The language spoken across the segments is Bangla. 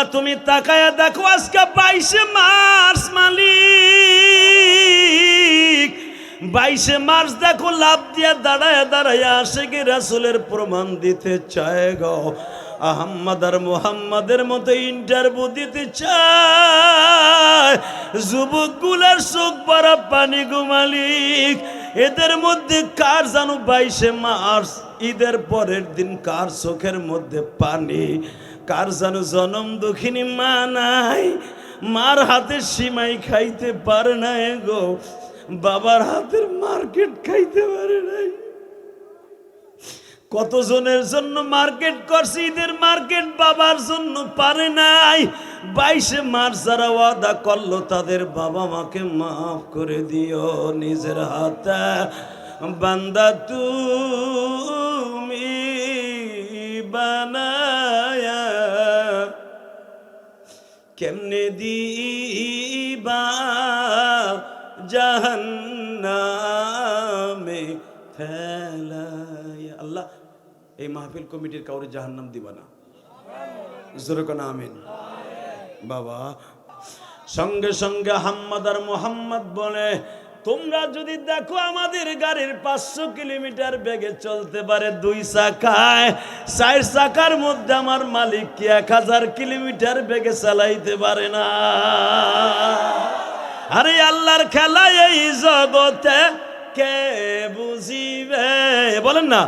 বান্দা তুমি তাকায়া দেখো আজকে 22 মার্চ মালিক 22 মার্চ দেখো লাভ দিয়ে দাঁড়ায় দাঁড়ায় আশিক রাসূলের প্রমাণ দিতে চায় গো আহমদ আর মুহাম্মাদের মতো ইন্টারভিউ দিতে চায় যুবকগুলোর চোখ ভরা পানি গো মালিক এদের মধ্যে কার জানো 22 মার্চ ঈদের পরের দিন কার চোখের মধ্যে পানি কার জানো জনম দুঃখিনী মা নাই মার হাতে সিমাই খাইতে পারে না গো বাবার হাতের মার্কেট খাইতে পারে নাই কতজনের জন্য মার্কেট করছে ঈদের মার্কেট বাবার জন্য পারে নাই 22 মার্চ যারা ওয়াদা করলো তাদের বাবা মাকে মাফ করে দিও নিজের হাতে বান্দা তুমি বানায়া কেমনে দিবা জাহান্নামে ফেলায়া আল্লাহ এই মাহফিল কমিটির কাউরে জাহান্নাম দিবা না জোরে কোন আমিন বাবা সঙ্গে সঙ্গে আহমদ আর মুহাম্মদ বলে তোমরা যদি দেখো আমাদের গাড়ির 500 কিলোমিটার বেগে চলতে পারে 2 চাকায় 4 চাকার মধ্যে আমার মালিক কি 1000 কিলোমিটার বেগে চালাইতে পারে না আরে আল্লাহর খেলা এই জগতে কে বুঝিবে বলেন না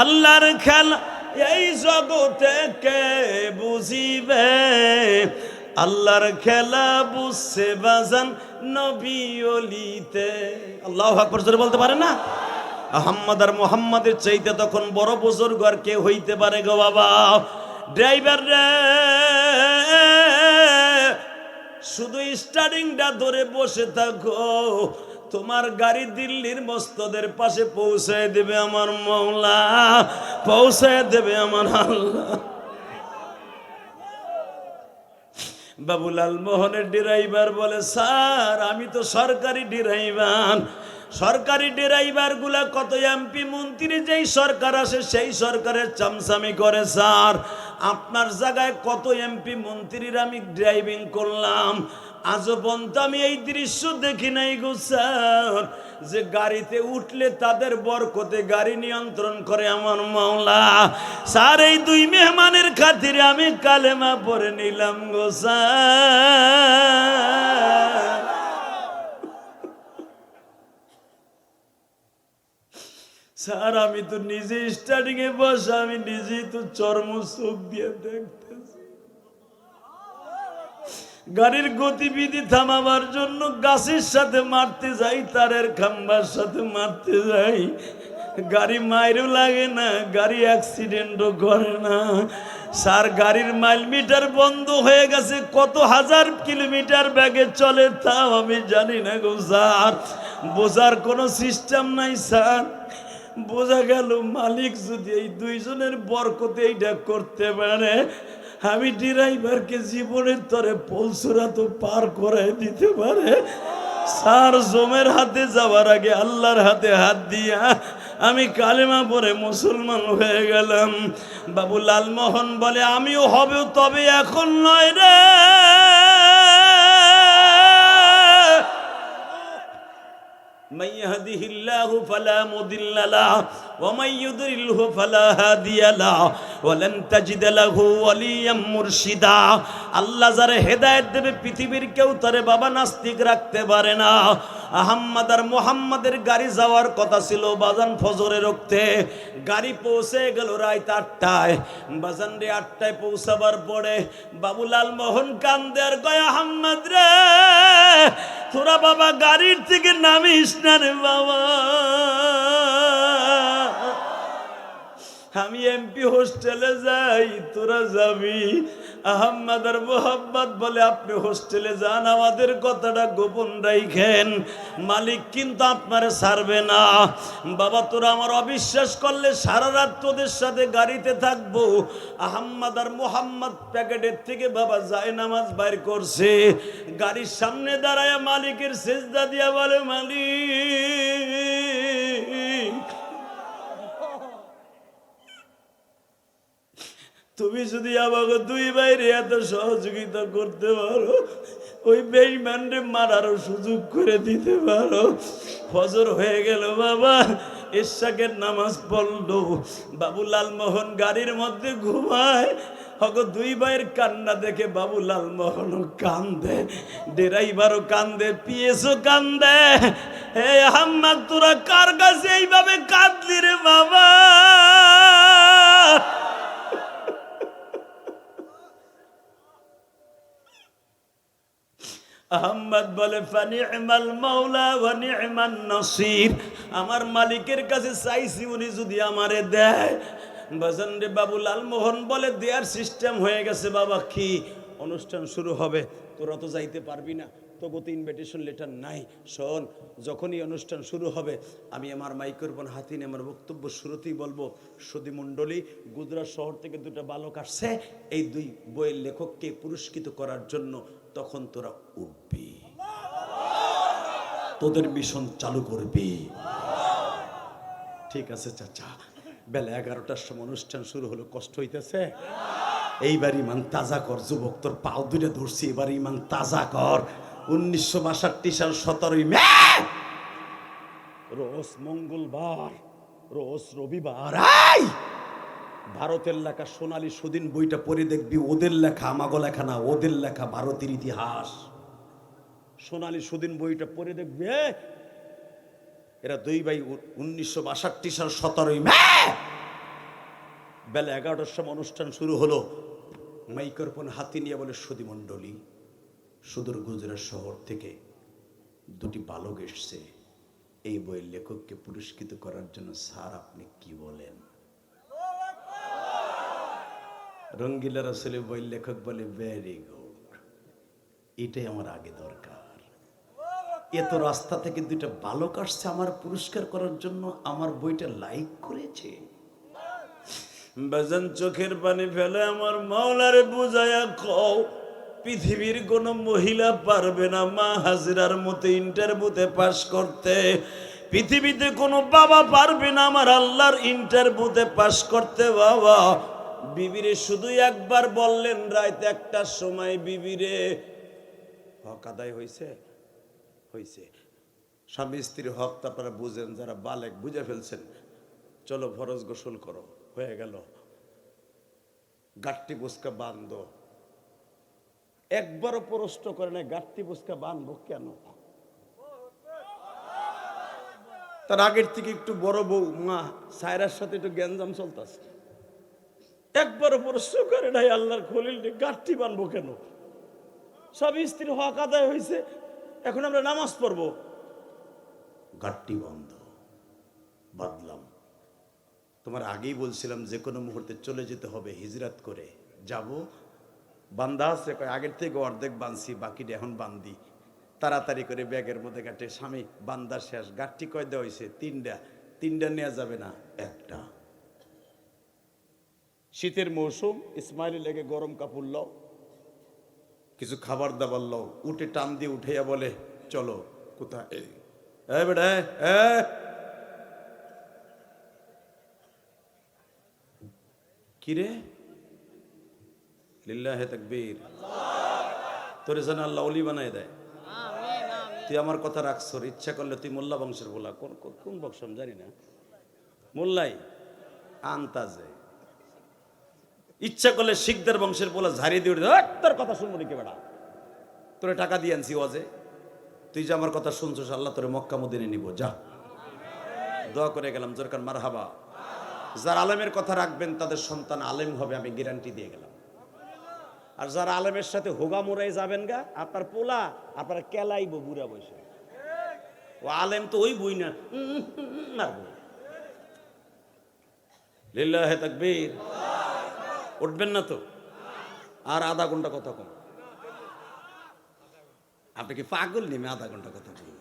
আল্লাহর খেলা এই জগতে কে বুঝিবে আল্লাহর খেলা বুঝছে বাজান নবী ওলিতে আল্লাহু আকবার জোরে বলতে পারে না আহমদ আর মুহাম্মাদের চাইতে তখন বড় বুজুর্গ আর কে হইতে পারে গো বাবা ড্রাইভার রে শুধু স্টারিংটা ধরে বসে থাকো তোমার গাড়ি দিল্লির মস্তদের পাশে পৌঁছায় দেবে আমার মওলা পৌঁছায় দেবে আমার আল্লাহ বাবুলাল মোহনের ড্রাইভার বলে স্যার আমি তো সরকারি ড্রাইভার গুলা কত এমপি মন্ত্রী যেই সরকার আসে সেই সরকারের চামচামি করে স্যার আপনার জায়গায় কত এমপি মন্ত্রীর আমি ড্রাইভিং করলাম আজও পর্যন্ত আমি এই দৃশ্য দেখি নাই গো স্যার যে গাড়িতে উঠলে তাদের বরকতে গাড়ি নিয়ন্ত্রণ করে আমার মাওলা স্যার এই 2 মেহমানের খাতিরে আমি কালেমা পড়ে নিলাম গো স্যার আমি তো নিজে স্টার্টিং এ বসা আমি নিজেই তো চর্ম চোখ দিয়ে দেখতেছি গাড়ির গতিবিধি থামাবার জন্য গাছের সাথে মারতে যাই তারের খাম্বার সাথে মারতে যাই গাড়ি মাইরও লাগে না গাড়ি অ্যাক্সিডেন্টও করে না স্যার গাড়ির মাইল মিটার বন্ধ হয়ে গেছে কত হাজার কিলোমিটার বেগে চলে তাও আমি জানি না গো স্যার বোঝার কোনো সিস্টেম নাই স্যার বোঝা গেল মালিক যদি এই 2 জনের বরকতে এইটা করতে পারে আমি ড্রাইভারকে জীবনের তরে পলসুরা তো পার করাই দিতে পারে স্যার জমের হাতে যাওয়ার আগে আল্লাহর হাতে হাত দিয়া আমি কালেমা পড়ে মুসলমান হয়ে গেলাম বাবু লালমোহন বলে আমিও হবেও তবে এখন নয় রে من يهده الله فلا مضل له ومن يضلله فلا هادي له ولن تجد له وليا مرشدا আল্লাহ যারে হেদায়েত দেবে পৃথিবীর কেউ তারে বাবা নাস্তিক রাখতে পারে না আহমদ আর মুহাম্মাদের গাড়ি যাওয়ার কথা ছিল বাজান ফজরের ওক্তে গাড়ি পৌঁছে গেল রাত 8টায় বাজান রে 8টায় পৌঁছাবার পরে বাবুলাল মোহন কান্দে আর কয় আহমদ রে তোরা বাবা গাড়ির থেকে নামিস না রে বাবা আমি এমপি হোস্টেলে যাই তোরা যাবি আহমদ আর মোহাম্মদ বলে আপনি হোস্টেলে যান আমাদের কথাটা গোপন রাখেন মালিক কিন্তু আপনারে ছাড়বে না বাবা তোরা আমার অবিশ্বাস করলে সারা রাত তোদের সাথে গাড়িতে থাকবো আহমদ আর মোহাম্মদ প্যাকেটের থেকে বাবা যায় নামাজ বাইর করছে গাড়ির সামনে দাঁড়ায় মালিকের সেজদা দিয়া বলে মালিক তুমি যদি আমাকে দুই ভাইরে এত সহযোগিতা করতে পারো, ওই বেঈমানরে মারারও সুযোগ করে দিতে পারো। ফজর হয়ে গেল বাবা, ইশাকের নামাজ পড়লো। বাবু লালমোহন গাড়ির মধ্যে ঘুমায়। হগো দুই ভাইয়ের কান্না দেখে বাবু লালমোহনও কান্দে, ড্রাইভারও কান্দে, পিএসও কান্দে। হে আহম্মদ, তোরা কার কাছে এইভাবে কাঁদলি রে বাবা? আহম্মদ বলে ফানি'মাল মাওলা ওয়া নি'মান নাসির। আমার মালিকের কাছে চাইছি, উনি যদি আমারে দেয়। বাজান রে, বাবু লালমোহন বলে দেয়ার সিস্টেম হয়ে গেছে বাবা। কি অনুষ্ঠান শুরু হবে, তোরা তো যাইতে পারবি না, তোকে তো ইনভিটেশন লেটার নাই। শোন, যখনই অনুষ্ঠান শুরু হবে আমি আমার মাইক্রোফোন হাতে নিয়ে আমার বক্তব্য শুরুতেই বলবো, সুধী মণ্ডলী, গুজরাট শহর থেকে দুটো বালক আসছে এই দুই বইয়ের লেখককে পুরস্কৃত করার জন্য। তখন তোরা উঠবি, তোদের মিশন চালু করবি। ঠিক আছে চাচা। বেলা 11টার সময় অনুষ্ঠান শুরু হলো। কষ্ট হইতেছে? এইবার ইমান তাজা কর যুবক, তোর পাও দুটো ধরছি, এবার ইমান তাজা কর। 1962 সাল 17ই মে, রোজ মঙ্গলবার, রোজ রবিবার। ভারতের লেখা সোনালী সুদিন বইটা পড়ে দেখবি, ওদের লেখা, আমাগো লেখা না, ওদের লেখা ভারতের ইতিহাস। সোনালী সুদিন বইটা পড়ে দেখবি। এরা দুই ভাই 1962 সাল 17ই মে বেলা 11টার সময় অনুষ্ঠান শুরু হলো। মাইক্রোফোন হাতে নিয়ে বলে, সুধী মণ্ডলী, সুদূর গুজরাট শহর থেকে দুটি বালক এসছে এই বইয়ের লেখককে পুরস্কৃত করার জন্য। স্যার, আপনি কি বলেন? রঙ্গিলা রাসূলের বইয়ের লেখক বলে, ভেরি গুড, এটাই আমার আগে দরকার। এত রাস্তা থেকে দুইটা বালক আসছে আমার পুরস্কার করার জন্য, আমার বইটা লাইক করেছে। বাজান চোখের পানি ফেলে আমার মাওলারে বুঝায়া কও, পৃথিবীর কোন মহিলা পারবে না মা হাজিরার মতো ইন্টারভিউতে পাস করতে। পৃথিবীতে কোনো বাবা পারবে না আমার আল্লাহর ইন্টারভিউতে পাস করতে। বাবা, বিবিরে শুধু একবার বললেন রাত 1টার সময়, বিবিরে হক আদায় হয়েছে? হয়েছে। স্বামী স্ত্রীর হক তো আপনারা বুঝেন, যারা বালেক বুঝে ফেলছেন। চলো ফরজ গোসল করো, হয়ে গেল। গাট্টি বুসকা বান্ধো। একবারও প্রশ্ন করে না গাট্টি বুসকা বাঁধবো কেন? তার আগের থেকে একটু বড় বউ মা সায়রার সাথে একটু গ্যাঞ্জাম চলতেছে। একবারও প্রশ্ন করে নাই আল্লাহর খলিল গাট্টি বাঁধবো কেন? স্বামী স্ত্রীর হক আদায় হয়েছে, এখন আমরা নামাজ পড়বো, গাট্টি বন্ধ, বাঁধলাম। তোমার আগেই বলছিলাম যে কোনো মুহূর্তে চলে যেতে হবে, হিজরত করে যাব। বান্ধা আছে, আগের থেকে অর্ধেক বাঁধছি, বাকিটা এখন বান্ধি। তাড়াতাড়ি করে ব্যাগের মধ্যে গাঁটে, স্বামী বান্ধা শেষ। গাঁটটি কয়টা হয়েছে? 3টা। 3টা নেওয়া যাবে না, একটা। শীতের মৌসুম, ইসমাইলি লেগে গরম কাপড় লও, কিছু খাবার দাবার লও। উঠে টান দিয়ে উঠাইয়া বলে, চলো। কোথায়? বেটা, কিরে? লিল্লাহে তাকবীর। তোরে যেন আল্লাহ ওলি বানায় দেয়। তুই আমার কথা রাখছ, ইচ্ছা করলে তুই মোল্লা বংশের বলা। কোন বংশ আমি জানি না, মোল্লাই আন্তাজে। ইচ্ছা করলে শিখদের বংশের বলা ঝাড়িয়ে দিয়ে উঠে, তোর কথা শুনবো নাকি বেটা? তোরে টাকা দিয়ে আনছি ওয়াজে, তুই যে আমার কথা শুনছিস, আল্লাহ তোরে মক্কা মদিনে নিব, যা। দোয়া করে গেলাম, জোরকার মারহাবা। যারা আলেমের কথা রাখবেন তাদের সন্তান আলেম হবে, আমি গ্যারান্টি দিয়ে গেলাম। আর যারা আলেমের সাথে হোগা মোড়াই যাবেন গা, আপনার পোলা আপনার কেলাইব বুড়া বসে। ও আলেম তো ওই বই না, লিল্লাহে তাকবীর। উঠবেন না তো? আর আধা ঘন্টা কথা কম। আপনি কি পাগল নেমে আধা ঘন্টা কথা বলুন?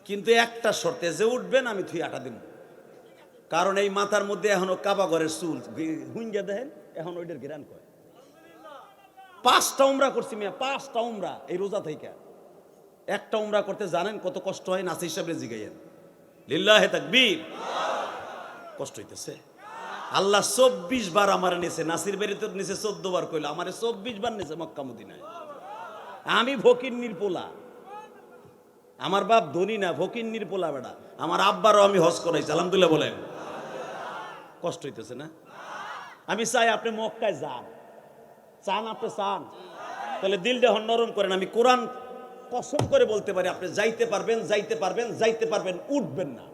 কিন্তু একটা শর্তে, যে উঠবেন আমি থুই আটা দিব। কারণ এই মাথার মধ্যে এখনো কাবা ঘরের চুল হুইঙ্গা দেখেন, এখন ওইটার গিরান কয়। 5টা উমরা করছি মিয়া, 5টা উমরা এই রোজা থেকে। একটা উমরা করতে জানেন কত কষ্ট হয়? নাসি হিসাবে জিগাইয়েন। লিল্লাহে তাকবীর। কষ্ট হইতেছে? আল্লাহ 24 বার আমার নিছে, নাসির বাড়িতে নিছে 14 বার কইলো, আমারে 24 বার নিছে মক্কা মদিনায়। আমি ফকিন্নির পোলা, আমার বাপ ধনী না, ফকিন্নির পোলা বেটা। আমার আব্বারও আমি হজ করাইছি, আলহামদুলিল্লাহ বলেন। কষ্ট হইতেছে না? আমি চাই আপনি মক্কায় যান, চান আপনি চান, তাহলে দিলটা নরম করেন। আমি কোরআন কসম করে বলতে পারি আপনি যাইতে পারবেন, যাইতে পারবেন, যাইতে পারবেন, উঠবেন না।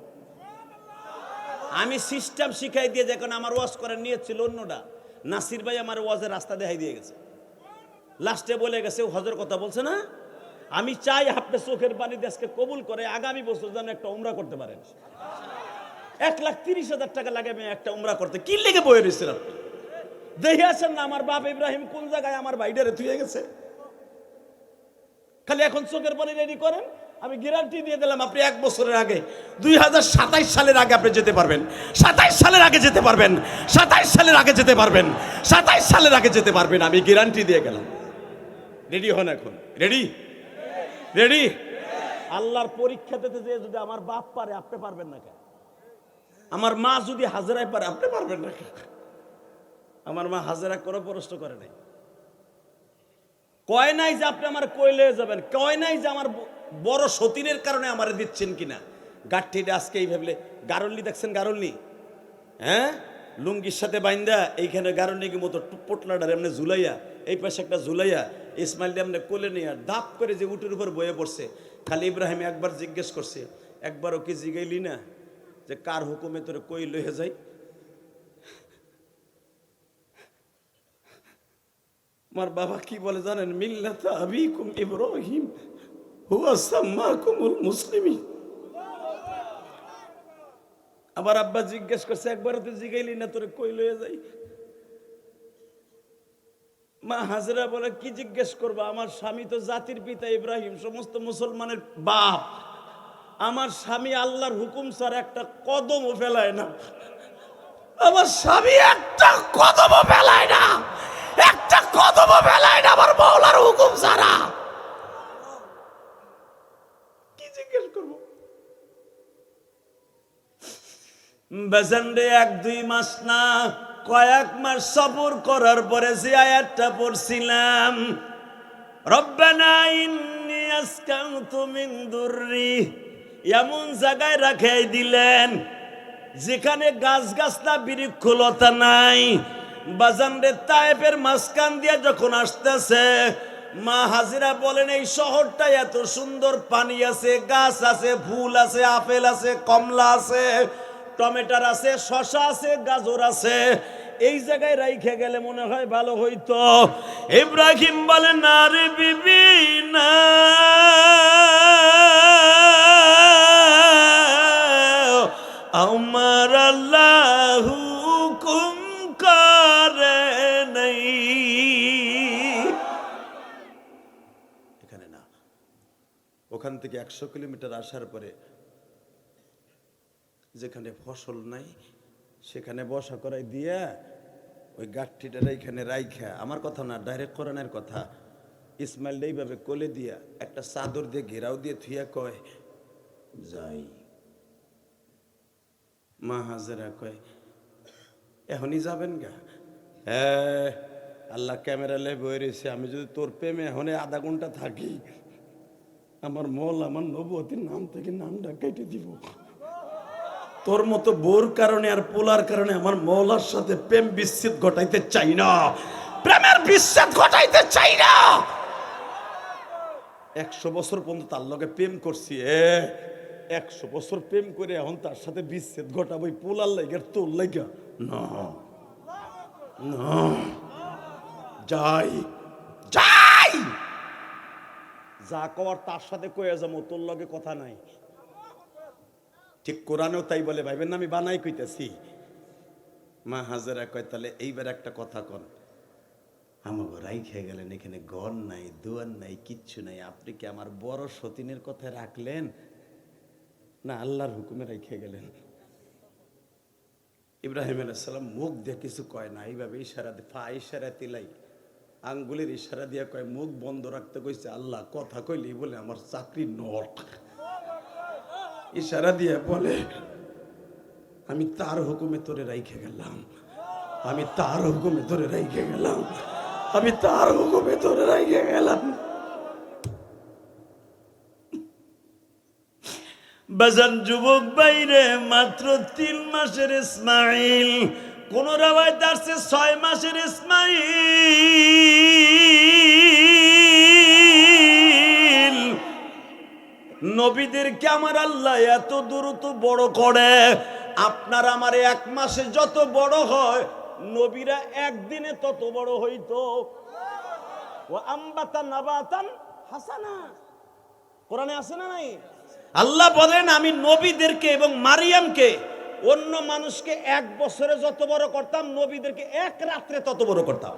আমি সিস্টেম শিখাই দিয়ে, যখন আমার ওয়াজ করার নিয়ত ছিল অন্যটা, নাসির ভাই আমার ওয়াজের রাস্তা দেখাই দিয়ে গেছে, লাস্টে বলে গেছে হজের কথা বলছে না। আমি চাই আপনি চোখের পানি দেশকে কবুল করে আগামী বছর যেন একটা উমরা করতে পারেন। 1,30,000 টাকা লাগে আমি একটা উমরা করতে, কি লেগে বয়ে রয়েছেন আপনি? দেখে আসেন না আমার বাপ ইব্রাহিম কোন জায়গায় আমার ভাইডারে থুয়ে গেছে। খালি এখন চোখের পানি রেডি করেন, আমি গ্যারান্টি দিয়ে দিলাম আপনি 1 বছরের আগে 2027 সালের আগে আপনি যেতে পারবেন, 27 সালের আগে যেতে পারবেন, 27 সালের আগে যেতে পারবেন, 27 সালের আগে যেতে পারবেন, আমি গ্যারান্টি দিয়ে গেলাম। রেডি হন এখন, রেডি রেডি। আল্লাহর পরীক্ষা দিতে যে যদি আমার বাপ পারে, আপনি পারবেন না কেন? আমার মা যদি হাজরায় পারে, আপনি পারবেন না কেন? আমার মা হাজরা করে প্রশ্ন করে নাই, কয় নাই যে আপনি আমার কইলে যাবেন, কয় নাই যে আমার বড় সতীনের কারণে আমার দিচ্ছেন কিনা। গাঠটিটা আজকে এই ভাবলে, গারল্লি দেখছেন, গারল্লি, হ্যাঁ, লুঙ্গির সাথে বাইন্দা এইখানে গারল্লির মতো পোটলাটার এমনি ঝুলাইয়া, এই পাশে একটা ঝুলাইয়া, ইসমাইল এমনি কোলে নিয়ে দাপ করে যে উটের উপর বয়ে পড়ছে। খালি ইব্রাহিম একবার জিজ্ঞেস করছে, একবারও কি জিগাইলি না যে কার হুকুমে তোরে কই লয়ে যাই? আমার বাবা কি বলে জানেন? মিল্লাতা আবিকুম ইব্রাহিম হুয়া সাম্মাকুমুল মুসলিমিন। আবার আব্বা জিজ্ঞেস করছে, একবার তো জিগাইলি না তোরে কই লয়ে যাই? মা হাজরা বলে, কি জিজ্ঞেস করবা? আমার স্বামী তো জাতির পিতা ইব্রাহিম, সমস্ত মুসলমানের বাপ। আমার স্বামী আল্লাহর হুকুম ছাড়া একটা কদমও ফেলায় না। আমার স্বামী একটা কদমও ফেলায় না, একটা কদমও ফেলায় না আমার মাওলার হুকুম ছাড়া। কি জিজ্ঞেস করবো? বেজান্ডে 1-2 মাস না, কয়েক মাস সবর করার পরে যে আয়াতটা পড়ছিলাম, রব্বানা ইন্নী আসকানতু মিন দুররি, এমন জায়গায় রাখাই দিলেন যেখানে গাছ গাছলা বৃক্ষলতা নাই। বাজানরে তায়েফের মাঝখান দিয়ে যখন আসতেছে, মা হাজিরা বলেন এই শহরটা এত সুন্দর, পানি আছে, গাছ আছে, ফুল আছে, আপেল আছে, কমলা আছে, টমেটোর আছে, শশা আছে, গাজর আছে, এই জায়গায় রাইখে গেলে মনে হয় ভালো হইতো। ইব্রাহিম বলেন, না রে বিবি না, আমার আল্লাহ হুকুম করে নাই। এখানে না, ওখান থেকে 100 কিলোমিটার আসার পরে যেখানে ফসল নাই সেখানে বসা করাই দিয়া ওই গাঠটিটা এখানে রাইখা, আমার কথা না, ডাইরেক্ট কোরআনের কথা, ইসমাইল এইভাবে কোলে দিয়া একটা চাদর দিয়ে ঘেরাও দিয়ে থুইয়া কয় যাই। মা হাজেরা কয় এখনই যাবেন গা? হ্যাঁ, আল্লাহ ক্যামেরা লে বয়ে রয়েছে, আমি যদি তোর প্রেমে এখন আধা ঘন্টা থাকি, আমার মল আমার নবুয়তের নাম থেকে নামটা কেটে দিব। তোর মতো বোর কারণে আর পোলার কারণে আমার মৌলার সাথে প্রেম বিচ্ছেদ ঘটাইতে চাই না, প্রেমের বিচ্ছেদ ঘটাইতে চাই না। 100 বছর পর্যন্ত তার লগে প্রেম করছি, 100 বছর প্রেম করে এখন তার সাথে বিচ্ছেদ ঘটাবো পোলার লাইগা তোর লাইগা? না না, যাই যাই, যা কর তার সাথে কয়ে যাবো, তোর লগে কথা নাই। ঠিক কোরআনেও তাই বলে, ভাইবেন না আমি বানাই কইতেছি। মা হাজেরা কয় তাহলে এইবার একটা কথা কন, আমাকে রাইখে গেলেন, এখানে ঘর নাই, দুয়ার নাই, কিচ্ছু নাই, আপনি কি আমার বড় সতীনের কথা রাখলেন না আল্লাহর হুকুমে রাইখে গেলেন? ইব্রাহিম আলাইহিস সালাম মুখ দিয়ে কিছু কয় না, এইভাবে ইশারা ইশারা তিলাই, আঙ্গুলের ইশারা দিয়ে কয় মুখ বন্ধ রাখতে কইছে আল্লাহ, কথা কইলি বলে আমার চাকরি নট। ইশারা দিয়ে বলে আমি তার হুকুমে তোরে রাইখে গেলাম। আমি তার হুকুমে ধরে রেখে গেলাম, আমি তার হুকুমে ধরে রেখে গেলাম। বাজান যুবক বাইরে মাত্র 3 মাসের ইসমাইল, কোন রাওয়ায়াত আছে 6 মাসের ইসমাইল। নবীদেরকে আমার আল্লাহ এত দ্রুত বড় করে, আপনার আমার 1 মাসে যত বড় হয় নবীরা একদিনে তত বড় হইতো। ও আম্বাতান নাবাতান হাসানা, কোরআনে আছে না নাই? আল্লাহ বলেন আমি নবীদেরকে এবং মারিয়ামকে, অন্য মানুষকে 1 বছরে যত বড় করতাম, নবীদেরকে 1 রাত্রে তত বড় করতাম।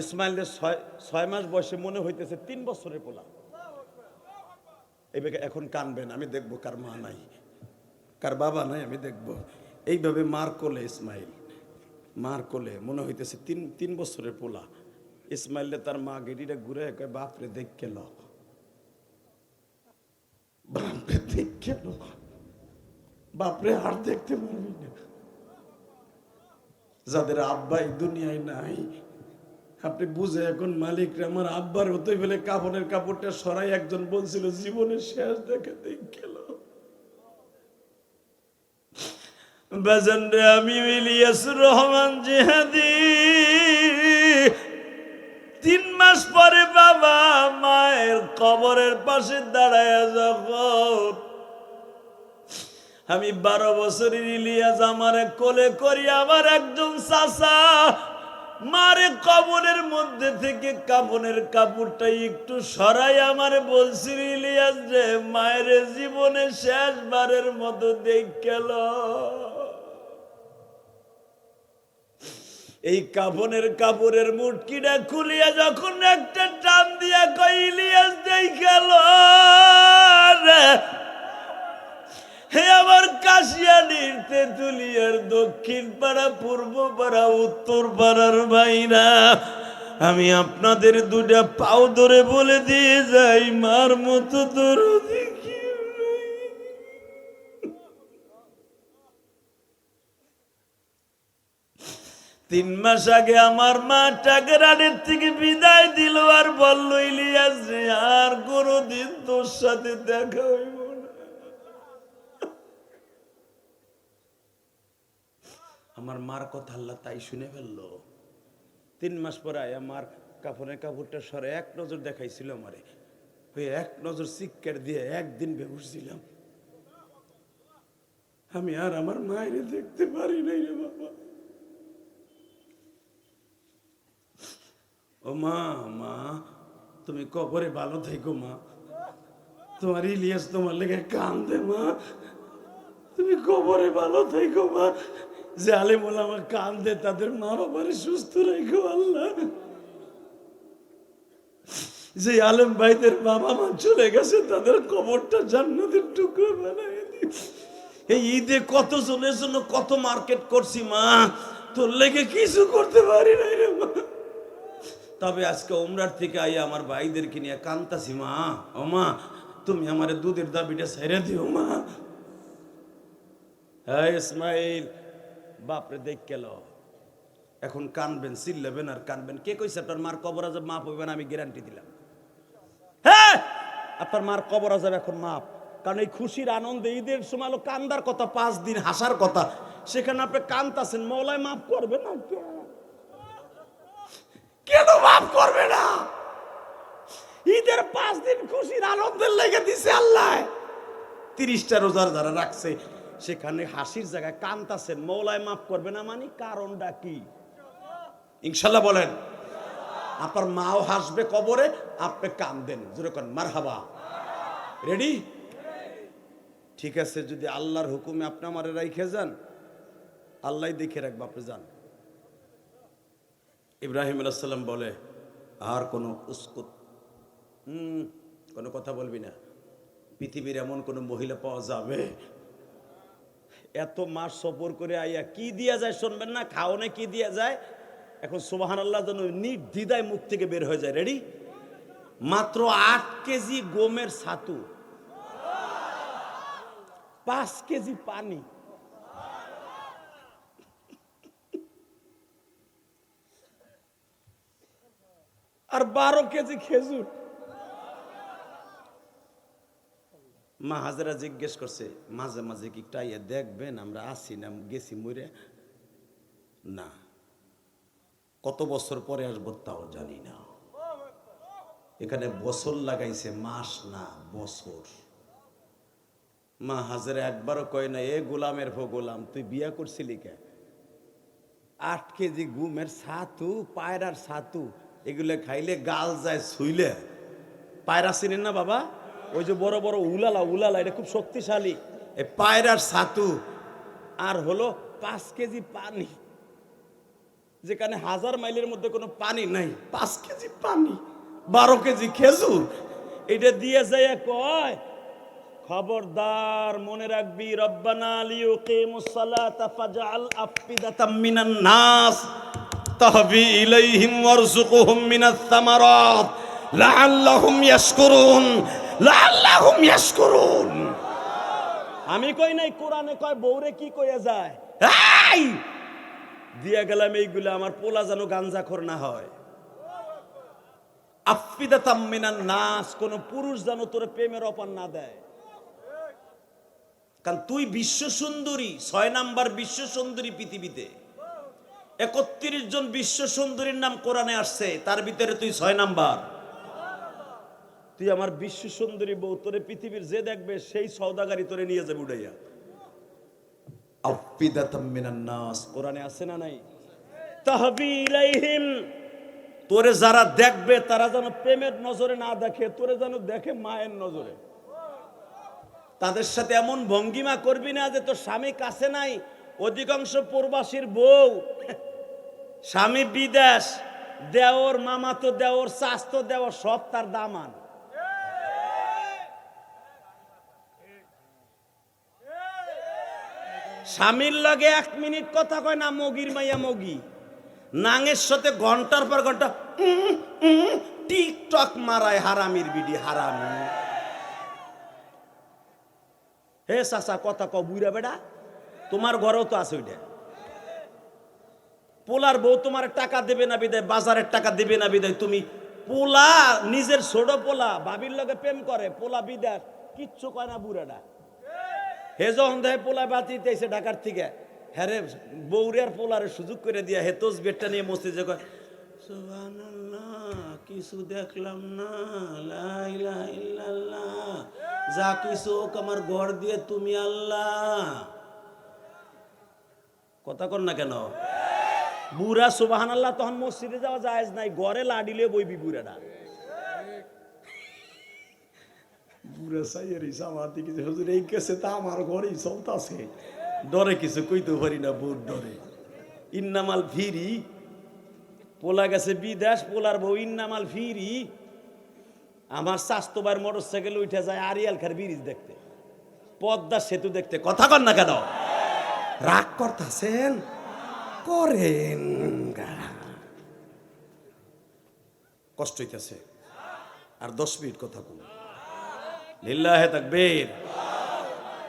ইসমাইলের 6 মাস বয়সে মনে হইতেছে 3 বছরের পোলা। এইভাবে এখন কানবেন, আমি দেখবো কার মা নাই, কার বাবা নাই, আমি দেখবো। এইভাবে মার কোলে ইসমাইল, মার কোলে মনে হইতেছে 3 বছরের পোলা। ইসমাইলে তার মা গেটিটা ঘুরে কয় বাপরে দেখ গেল, বাপরে দেখ গেল, বাপরে আর দেখতে পারবি না। যাদের আব্বা এই দুনিয়ায় নাই, আপনি বুঝে এখন মালিকরা আমার আব্বার হতে ফেলে কাপড়ের কাপড়টা সরাই একজন বলছিল জীবনের শেষ দেখে দেখ গেল। বাজান রে, আমি ইলিয়াসুর রহমান জিহাদি 3 মাস পরে বাবা মায়ের কবরের পাশে দাঁড়ায় যখন আমি 12 বছরের ইলিয়াস আমার কোলে করি, আমার একজন চাচা মারে কবরের মধ্যে থেকে কাপড়ের কাপড়টা একটু সরাই আমার বলছিল ইলিয়াস যে মায়ের জীবনে শেষবারের মতো দেখ গেল। এই কাপড়ের মুটকিটা খুলিয়া যখন একটা টান দিয়া কই ইলিয়াস দেখ গেল রে, হে আমার কাশিয়ানির তেঁতুলিয়ার দক্ষিণ পাড়া, পূর্ব পাড়া, উত্তর পাড়ার ভাইরা, আমি আপনাদের 2টা পাও ধরে বলে দিয়ে যাই, মার মতো দরদি কেউ নাই। 3 মাস আগে আমার মা টাকরানের থেকে বিদায় দিল আর বলল ইলিয়াস রে আর কোনদিন তোর সাথে দেখা হইব না। আমার মার কথা আল্লাহ তাই শুনে ফেললো। 3 মাস পরে আমার কাপড়ের কাপড়টা সরে 1 নজর দেখাইছিল আমারে, ওই 1 নজর চিৎকার দিয়ে একদিন বেহুশ ছিলাম। আমি আর আমার মায়ের দেখতে পারি নাই রে বাবা। ও মা, মা তুমি কবরে ভালো থেকো মা, তোমার ইলিয়াস তোমার লেগে কান্দে মা, তুমি কবরে ভালো থেকো মা। যে আলেম ওলামা কান্দে তাদের মা বাবার সুস্থ রেখো আল্লাহ। যে আলেম ভাইদের বাবা মা চলে গেছে তাদের কবরটা জান্নাতের টুকরো বানায় দিই। এই ঈদে কত জনের জন্য কত মার্কেট করছি মা, তোর লেগে কিছু করতে পারি নাই রে মা। তবে আজকে উমরার থেকে আইয়া আমার ভাইদেরকে নিয়ে কান্তাছি মা। ও মা তুমি আমার দুধের দাবিটা ছেড়ে দিও মা। হ্যাঁ ইসমাইল বাপরে দেখ গেল, এখন কানবেন, চিল্লাবেন আর কানবেন। কে কইছে আপনার মার কবর আজাব মাফ হইবে না? আমি গ্যারান্টি দিলাম। হ্যাঁ আপনার মার কবর আজাব এখন মাফ, কারণ এই খুশির আনন্দে ঈদের সময় কান্দার কথা, 5 দিন হাসার কথা, সেখানে আপনি কান্তাছেন। মওলায় মাফ করবে না? কেন মাফ করবে না? ঈদের 5 দিন খুশির আনন্দের লেগে দিছে আল্লাহ। 30টা রোজার যারা রাখছে সেখানে হাসির জায়গায় কান্তাছেন, মওলায় মাফ করবে না মানে কারণটা কি? ইনশাল্লাহ বলেন। আপনার মাও হাসবে কবরে, আপনি কান্দেন, যেরকম মারহাবা। রেডি? ঠিক আছে, যদি আল্লাহর হুকুমে আপনি আমারে রাইখে যান, আল্লাহ দেখে রাখবে, আপনি যান। ইব্রাহিম আলাইহিস সালাম বলে আর কোনো উস্কুত কোনো কথা বলবি না, পৃথিবীর এমন কোন মহিলা পাওয়া যাবে? এত মাস সফর করে আইয়া কি দিয়া যায় শুনবেন না? খাওনে কি দিয়া যায়? এখন সুবহানাল্লাহ যেন নির্দ্বিধায় মুখ থেকে বের হয়ে যায়। রেডি? মাত্র 8 কেজি গমের ছাতু, 5 কেজি পানি, আর 12 কেজি খেজুর। মা হাজেরা জিজ্ঞেস করছে, মাঝে মাঝে কি একটু আইয়া দেখবেন আমরা আসি না গেছি মরে? না, কত বছর পরে আসবো তাও জানি না। এখানে বছর লাগাইছে, মাস না বছর। মা হাজেরা একবারও কয় না, এ গোলামের ভো গোলাম, তুই বিয়া করছিলি কে? 8 কেজি গুমের ছাতু, পায়রার ছাতু, এগুলো খাইলে গাল যায় ছুইলে। পায়রা চিনেন না বাবা? ওই যে বড় বড় উলালা, উলালা, এটা খুব শক্তিশালী। এই পায়রার ছাতু আর হলো 5 কেজি পানি, যেখানে 1000 মাইলের মধ্যে কোনো পানি নাই, 5 কেজি পানি, 12 কেজি খেজুর, এটা দিয়ে যায় কয়, খবরদার মনে রাখবি, রব্বানা লিয়ুকিমুস সালাতা ফাজআল আফিদাতাম মিনান নাস তাহবি ইলাইহিম ওয়ারযুকহুম মিনাস সামারাত লাআল্লাহুম ইয়াশকুরুন, লাআল্লাহুম ইয়াশকুরুন। আমি কই নাই, কোরআনে কয় বউরে কি কইয়া যায়, এই দিয়া গেলাম এইগুলা, আমার পোলা যেন গাঞ্জাখোর না হয়। আফিদাতাম মিনান নাস, কোন পুরুষ যেন তোর প্রেমের অপার না দেয়। কারণ তুই বিশ্ব সুন্দরী, 6 নাম্বার বিশ্ব সুন্দরী পৃথিবীতে। 31 জন বিশ্ব সুন্দরীর নাম কোরআনে আসছে, তার ভিতরে তুই 6 নাম্বার। তুই আমার বিশ্ব সুন্দরী বউ, তোরে পৃথিবীর যে দেখবে সেই সওদাগারি তোরে নিয়ে যাবে উড়াইয়া। আফিদাতাম মিনান নাস কোরআনে আছে না নাই? তাহবি ইলাইহিম, তোরে যারা দেখবে তারা যেন প্রেমের নজরে না দেখে, তোরে যেন দেখে মায়ের নজরে। তাদের সাথে এমন ভঙ্গিমা করবি না যে তোর স্বামী কাছে নাই। অধিকাংশ প্রবাসীর বউ, স্বামী বিদেশ, দেওর, মামাতো দেওর, চাচতো দেওর, সব তার দামান। স্বামীর লগে 1 মিনিট কথা কয় না, মগির মাইয়া মগি, নাঙের সাথে ঘন্টার পর ঘন্টা টিকটক মারায়, হারামির বিডি, হারামি। হে চাচা কথা ক, বুইরা বেড়া, তোমার ঘরেও তো আছে ওইটা। পোলার বউ তোমার টাকা দেবে না বিদায়, বাজারের টাকা দেবে না বিদায়, তুমি পোলা নিজের ছোট পোলা ভাবির লগে প্রেম করে, পোলা বিদায় কিচ্ছু কয় না বুড়াটা। হে যখন দেখে পোলা বাঁচিতেছে ঢাকার থেকে, হ্যাঁ রে বউরে আর পোলারে সুযোগ করে দিয়া হে তসবিরটা নিয়ে মসজিদে কয়, সুবহানাল্লাহ, কিছু দেখলাম না, লা ইলাহা ইল্লাল্লাহ, যা কিছু হোক আমার ঘর দিয়ে তুমি আল্লাহ। কথা কর না কেন? বুড়া সুবহানাল্লাহ তখন মসজিদে যাওয়া জায়েজ নাই, ঘরে লাডিলে বইবি বুড়াটা। বুড়া সাইয়ের আমার দিকে হুজুর এই কেসে তা আমার ঘরেই চলতাছে, ডরে কিছু কইতে পারি না, বুড় ডরে। ইন্নামাল ফিরি, পোলা গেছে বিদেশ, পোলার বউ ইন্নামাল ফিরি। আমার স্বাস্থ্যবার মোটর সাইকেল উঠে যায় আরিয়াল খার ব্রিজ দেখতে, পদ্মা সেতু দেখতে। কথা কর না কেন? রাগ করতেছেন? করেন, কষ্ট হইতেছে। আর 10 মিনিট কথা বল, লিল্লাহে তাকবীর।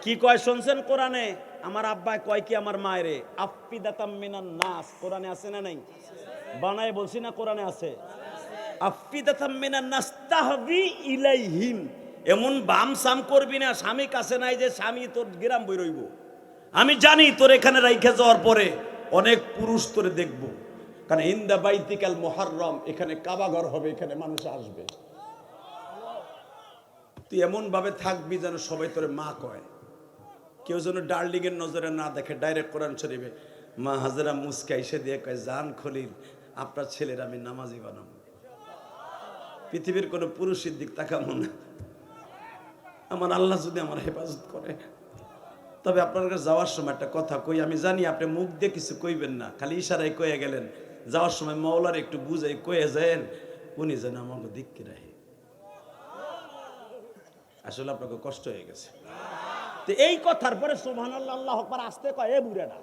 কি কয় শুনছেন কোরআনে? আমার আব্বাই কয় কি আমার মায়েরে, আফিদাতাম মিনান নাস, কোরআনে আছে না নাই? বানায় বলছি না, কোরআনে আছে। আফিদাতাম মিনান নাস তাহবি ইলাইহিম, এমন বাম সাম করবি না, স্বামী কাছে নাই যে স্বামী তোর গ্রাম বই রইব। আমি জানি তোর এখানে রাইখে যাওয়ার পরে অনেক পুরুষ তোরে দেখব, কারণ ইন্দা বাইতিকাল মুহাররম, এখানে কাবাঘর হবে, এখানে মানুষ আসবে। তুই এমন ভাবে থাকবি যেন সবাই তোরে মা কয়, কেউ যেন ডার্লিং এর নজরে না দেখে। ডাইরেক্ট কোরআন শরীফে মা হাজেরা মুস্কা এসে দিয়ে কয়, জান খলিল, আপনার ছেলের আমি নামাজি বানাবো, পৃথিবীর কোনো পুরুষের দিক তাকাবো না, আমার আল্লাহ যদি আমার হেফাজত করে। তবে আপনার কাছে যাওয়ার সময় একটা কথা কই, আমি জানি আপনি মুখ দিয়ে কিছু কইবেন না, খালি ইশারায় কয়ে গেলেন। যাওয়ার সময় মাওলার একটু বুঝাই কয়ে যান, উনি যেন আমাকে দিককে রাখে। আসলে আপনাকে কষ্ট হয়ে গেছে। তো এই কথার পরে সুবহানাল্লাহ, আল্লাহু আকবার আসতে কয়, এ বুড়াটা।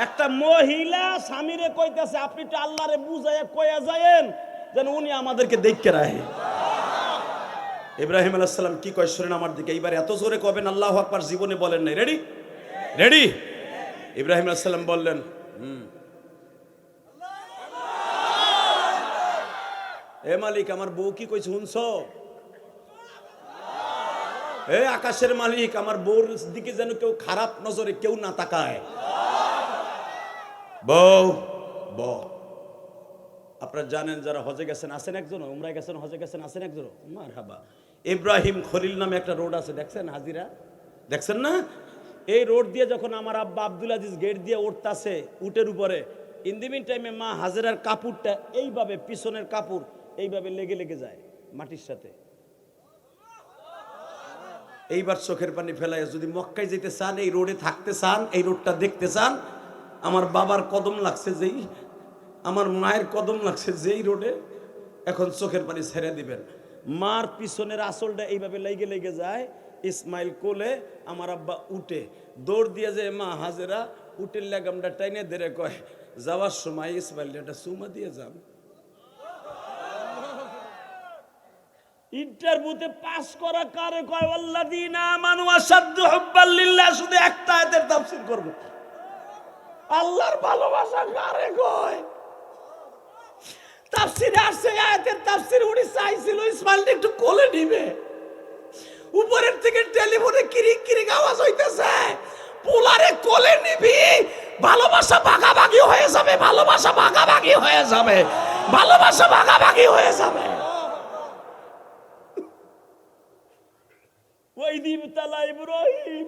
একটা মহিলা স্বামীরে কইতেছে, আপনি তো আল্লাহরে বুঝাইয়া কয়ে যায়েন যেন উনি আমাদেরকে দেখকে রাখে। ইব্রাহিম আলাইহিস সালাম কি কয় শুনেন আমার দিকে, এইবার এত জোরে কবেন আল্লাহু আকবার, জীবনে বলেন নাই। রেডি? রেডি? ইব্রাহিম আলাইহিস সালাম বললেন, এ মালিক আমার বউ কি কইছে শুনছো? এ আকাশের মালিক আমার বউর দিকে যেন কেউ খারাপ নজরে কেউ না তাকায়। বউ বউ আপনারা জানেন যারা হজে গেছেন আছেন একজন, উমরায় গেছেন হজে গেছেন আছেন একজন, মারহাবা। ইব্রাহিম খলিল নামে একটা রোড আছে, দেখছেন হাজিরা, দেখছেন না? এই রোড দিয়ে যখন আমার আব্বা আব্দুল আজিজ গেট দিয়ে উঠতাছে উটের উপরে, ইন দি মিন টাইমে মা হাজেরার কাপড়টা এইভাবে, পিছনের কাপড় এইভাবে লেগে লেগে যায় মাটির সাথে। এইবার চোখের পানি ফেলায় যদি মক্কায় যেতে চান, এই রোডে থাকতে চান, এই রোডটা দেখতে চান, আমার বাবার কদম লাগছে যেই, আমার মায়ের কদম লাগছে যেই রোডে, এখন চোখের পানি ছেড়ে দিবেন। মার পিছনের আসলটা এইভাবে লেগে লেগে যায়, ইসমাইল কোলে, আমার আব্বা উঠে দৌড় দিয়ে যায়, মা হাজেরা উটের লাগামটা টাইনে ধরে কয়, যাওয়ার সময় ইসমাইল একটা চুমা দিয়ে যান। ইন্টারভিউতে পাস করা কারে কয়? আল্লাযীনা আমানু আশাদ্দু হুব্বাল লিল্লাহ। শুধু একটা আয়াতের তাফসীর করব, আল্লাহর ভালোবাসা কারে কয়? তাফসীরে আসছে আয়াতের তাফসীর, উনি চাইছিল ইসমাইল একটু কোলে নিবে, উপরের থেকে টেলিফোনে কিরিক কিরিক আওয়াজ হইতেছে, পোলারে কোলে নিবি, ভালোবাসা ভাগাভাগি হয়ে যাবে, ভালোবাসা ভাগাভাগি হয়ে যাবে, ভালোবাসা ভাগাভাগি হয়ে যাবে। ওয়াইদিবতালা ইব্রাহিম,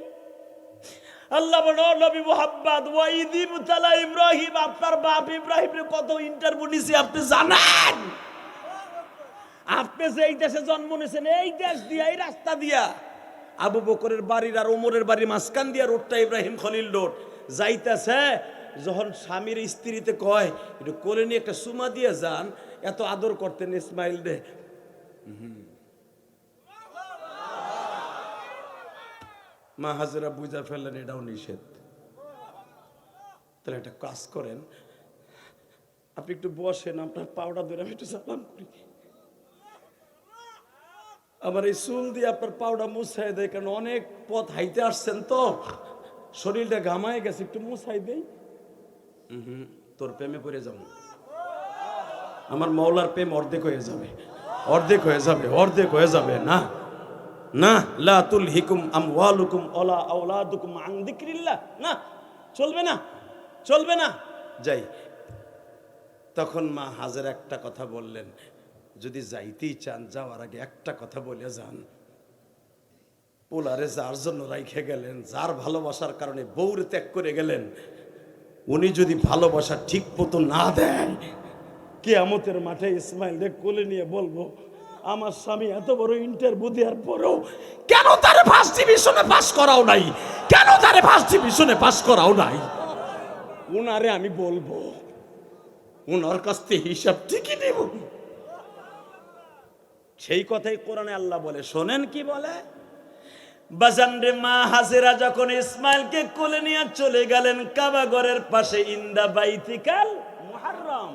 আল্লাহ বলো নবী মুহাম্মদ, ওয়াইদিবতালা ইব্রাহিম, আপনার বাপ ইব্রাহিমের কত ইন্টারভিউ নিছে আপনি জানেন? আপনি যে এই দেশে জন্ম নিয়েছেন, এই দেশ দিয়া, এই রাস্তা দিয়া, আবু বকরের বাড়ির আর ওমরের বাড়ির মাঝখান দিয়া রোডটা ইব্রাহিম খলিল রোড যাইতেছে, যখন স্বামীর স্ত্রীতে কয় একটু কোলে নিয়ে একটা সুমা দিয়ে যান, এত আদর করতেন ইসমাইল রে। মা হাজেরা বুঝা ফেললেন এটাও নিষেধ। তাহলে একটা কাজ করেন, আপনি একটু বসেন, আপনার পাউডা ধরে আমি একটু সালাম করি, আমার এই চুল দিয়ে আপনার পাউডা মুছাই দেয়, কারণ অনেক পথ হাইতে আসছেন তো শরীরটা ঘামায় গেছে, একটু মুছাই দেই। তোর প্রেমে পড়ে যাব, আমার মওলার প্রেম অর্ধেক হয়ে যাবে, অর্ধেক হয়ে যাবে, অর্ধেক হয়ে যাবে। না না, লা তুলহিকুম আমওয়ালুকুম ওয়ালা আওলাদুকুম আন যিকরিল্লাহ, না চলবে না, চলবে না। যাই, তখন মা হাজেরা একটা কথা বললেন, যদি যাইতেই চান যাওয়ার আগে একটা কথা বলে যান, পোলারে যার জন্য রাইখে গেলেন, যার ভালোবাসার কারণে বউরে ত্যাগ করে গেলেন, উনি যদি ভালোবাসা ঠিক মতো না দেয়, কিয়ামতের মাঠে ইসমাইলকে কোলে নিয়ে বলবো, আমার স্বামী এত বড় ইন্টারভিউ দেওয়ার পরেও কেন তারে ফার্স্ট ডিভিশনে পাস করাও নাই, কেন তারে ফার্স্ট ডিভিশনে পাস করাও নাই। উনারে আমি বলবো, উনার কাছ থেকে হিসাব ঠিকই নেব। সেই কথাই কোরআনে আল্লাহ বলে, শোনেন কি বলে, বাজানরে মা হাজেরা যখন ইসমাইলকে কোলে নিয়ে চলে গেলেন কাবা ঘরের পাশে, ইন্দা বাইতিকাল মুহাররম,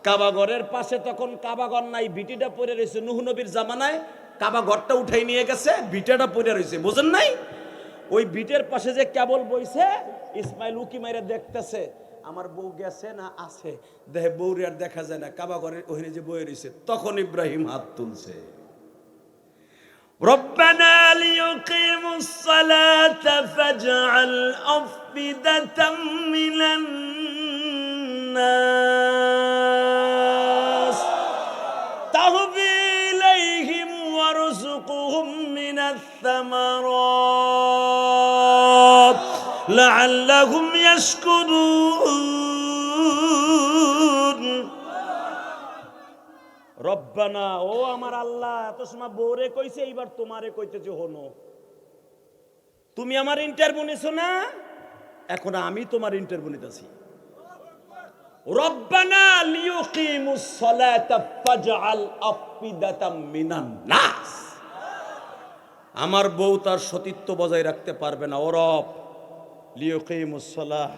কাবা ঘরের পাশে তখন কাবা ঘর নাই, ভিটিটা পড়ে রয়েছে, নূহ নবীর জামানায় কাবা ঘরটা উঠাই নিয়ে গেছে, ভিটাটা পড়ে রয়েছে, বুঝেন নাই? ওই ভিটের পাশে যে কেবল বইছে, ইসমাইল উকি মাইরা দেখতেছে আমার বউ গেছে না আছে, দেখে বউরে আর দেখা যায় না, কাবা ঘরের ওখানে যে বয়ে রয়েছে, তখন ইব্রাহিম হাত তুলছে, রব্বানা লিয়ুকিমুস সালাতা ফাজআল আফিদাতাম মিনান নাস তাহবি ইলাইহিম ওয়ারযুকহুম মিনাস সামারাত লাআল্লাহুম ইয়াশকুরুন। রব্বানা, ও আমার আল্লাহ, এত সময় বউরে কইছে, এইবার তোমারে কইতেছে, হনো তুমি আমার ইন্টারভিউ নিছো না, এখন আমি তোমার ইন্টারভিউ নিতেছি। রব্বানা লিয়ুকিমুস সালাতা ফাজআল আফিদাতাম মিনান নাস, আমার বউ তার সতীত্ব বজায় রাখতে পারবে না, ও রব লিয়ুকিমুস সালাহ,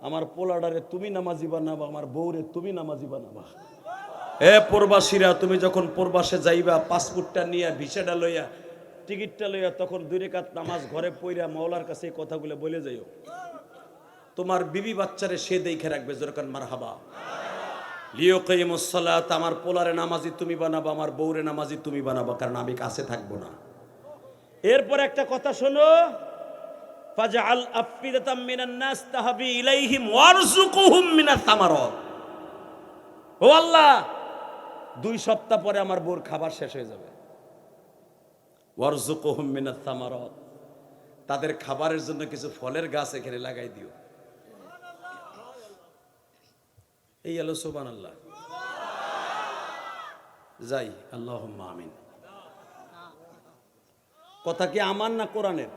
আমার পোলাডারে তুমি নামাজি বানাবা, আমার বউরে তুমি নামাজি বানাবা। এ প্রবাসীরা, তুমি যখন প্রবাসে যাইবা, পাসপোর্টটা নিয়ে, ভিসাটা লইয়া, টিকিটটা লইয়া, তখন 2 রাকাত নামাজ ঘরে পড়িয়া মাওলার কাছে এই কথাগুলো বলে যাইও। তোমার বিবি বাচ্চারে সে দেখে রাখবে, যেরকম মারহাবা। লিয়াকিমুস সালাত, আমার পোলারে নামাজি তুমি বানাবা, আমার বউরে নামাজি তুমি বানাবা, কারণ আমি কাছে থাকবো না। এরপর একটা কথা শোনো, ফাজআল আফিদাতাম মিনান নাস তাহবি ইলাইহিম ওয়ারযুকহুম মিনাস সামারাত। ও আল্লাহ, 2 সপ্তাহ পরে আমার বউর খাবার শেষ হয়ে যাবে। ওয়ারযুকহুম মিনাস সামারাত, তাদের খাবারের জন্য কিছু ফলের গাছ এখানে লাগাই দিও। এই হলো সুবহানাল্লাহ। যাই, আল্লাহুম্মা আমিন। কথা কি আমার না কোরআনের?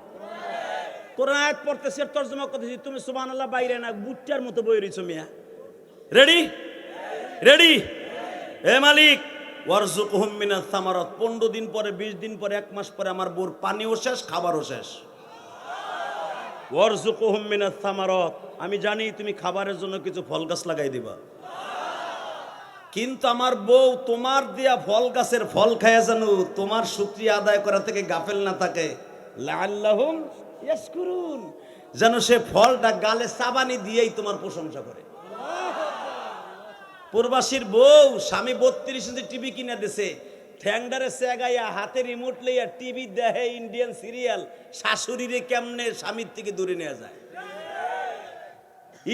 কোরআন আয়াত পড়তেছি আর তরজমা করতেছি, তুমি সুবহানাল্লাহ বাইরে না বুটটার মতো বই রইছো মিয়া। Ready ready. এ মালিক, ওয়ারযুকহুম মিনাস সামারাত, 15 দিন পরে, 20 দিন পরে, 1 মাস পরে আমার বউর পানিও শেষ, খাবারও শেষ। ওয়ারযুকহুম মিনাস সামারাত, আমি জানি তুমি খাবারের জন্য কিছু ফল গাছ লাগাই দিবা, কিন্তু আমার বউ তোমার দেয়া ফল গাছের ফল খায় জানো তোমার শুকরিয়া আদায় করা থেকে গাফেল না থাকে। লাআল্লাহুম ইয়াশকুরুন, যেন সে ফলটা গালে চাবানি দিয়েই তোমার প্রশংসা করে। প্রবাসীর বউ স্বামী 32 ইঞ্চি টিভি কিনে দিছে, ঠ্যাংডারে সেগাইয়া হাতে রিমোট লইয়া টিভি দেখে ইন্ডিয়ান সিরিয়াল, শাশুড়িরে কেমনে স্বামীর থেকে দূরে নেওয়া যায়।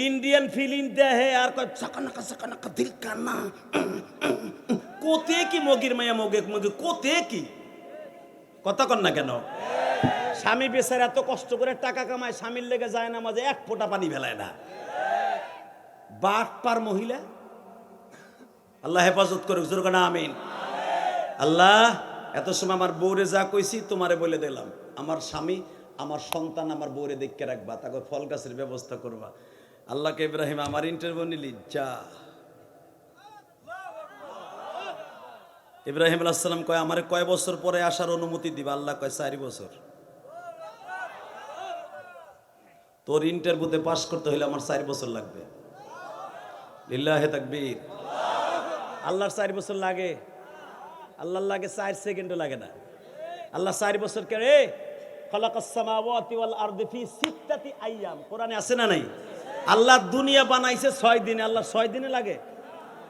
ইন্ডিয়ান ফিল্ম দেখে আর কয় সাকানাকা সাকানাকা দিল কানা, কোতে কি মগির মায়া মগে মগে কোতে কি কথা কন না কেন? স্বামী বেচারা এত কষ্ট করে টাকা কামায়, স্বামীর লেগে যায় না মাঝে এক ফোঁটা পানি ফেলায় না। বাটপার মহিলা, আল্লাহ হেফাজত করুক, জোর না আমিন। আল্লাহ, এত সময় আমার বউরে যা কইছি তোমারে বলে দিলাম, আমার স্বামী, আমার সন্তান, আমার বউরে দেখে রাখবা, তাকে ফল গাছের ব্যবস্থা করবা। আল্লাহকে ইব্রাহিম আমার ইন্টারভিউ নিলি, যা। ইব্রাহিম আলাইহিস সালাম কয় আমারে কয় বছর পরে আসার অনুমতি দিবা? আল্লাহ কয় 4 বছর। তোর ইন্টারভিউতে পাস করতে হলে আমার 4 বছর লাগবে। লিল্লাহি তাকবীর। আল্লাহর 4 বছর লাগে? আল্লাহর লাগে 4 সেকেন্ডও লাগে না। আল্লাহ 4 বছর কে রে, খালাকাস সামাওয়াতি ওয়াল আরদি ফি সিত্তাতি আইয়াম, কোরআনে আছে না নাই? আল্লাহ দুনিয়া বানাইছে 6 দিনে, আল্লাহ 6 দিনে লাগে?